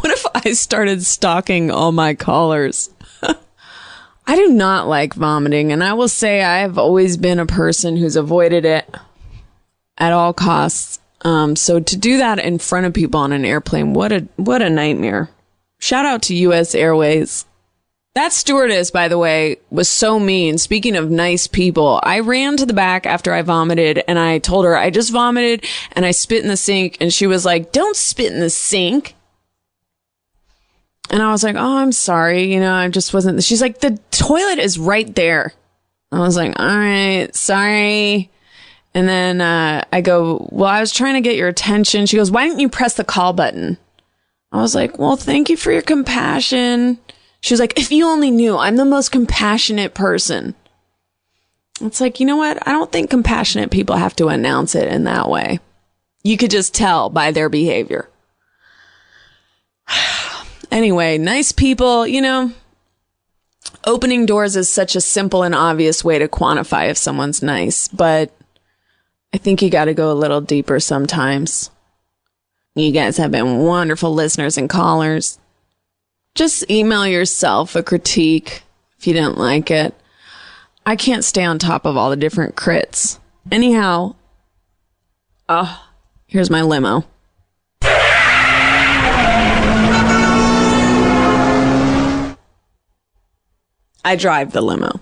Speaker 1: What if I started stalking all my callers? I do not like vomiting, and I will say I have always been a person who's avoided it at all costs. So to do that in front of people on an airplane, what a nightmare. Shout out to U.S. Airways. That stewardess, by the way, was so mean. Speaking of nice people, I ran to the back after I vomited and I told her I just vomited and I spit in the sink. And she was like, don't spit in the sink. And I was like, oh, I'm sorry. You know, I just wasn't. She's like, the toilet is right there. I was like, all right, sorry. And then I go, well, I was trying to get your attention. She goes, why didn't you press the call button? I was like, well, thank you for your compassion. She was like, if you only knew, I'm the most compassionate person. It's like, you know what? I don't think compassionate people have to announce it in that way. You could just tell by their behavior. Anyway, nice people, you know, opening doors is such a simple and obvious way to quantify if someone's nice, but I think you got to go a little deeper sometimes. You guys have been wonderful listeners and callers. Just email yourself a critique if you didn't like it. I can't stay on top of all the different crits. Anyhow, here's my limo. I drive the limo.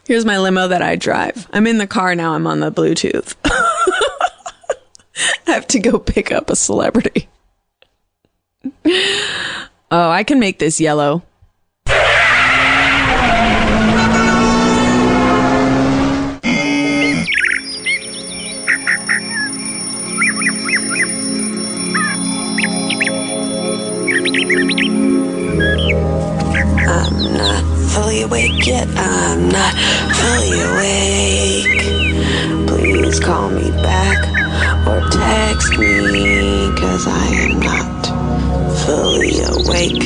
Speaker 1: Here's my limo that I drive. I'm in the car now. I'm on the Bluetooth. I have to go pick up a celebrity. Oh, I can make this yellow.
Speaker 13: I'm not fully awake yet. I'm not fully awake. Please call me back or text me, 'cause I am not fully awake.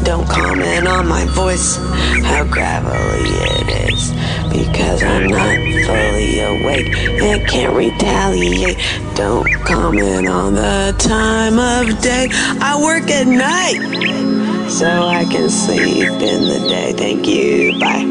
Speaker 13: Don't comment on my voice, how gravelly it is, because I'm not fully awake and can't retaliate. Don't comment on the time of day. I work at night so I can sleep in the day. Thank you. Bye.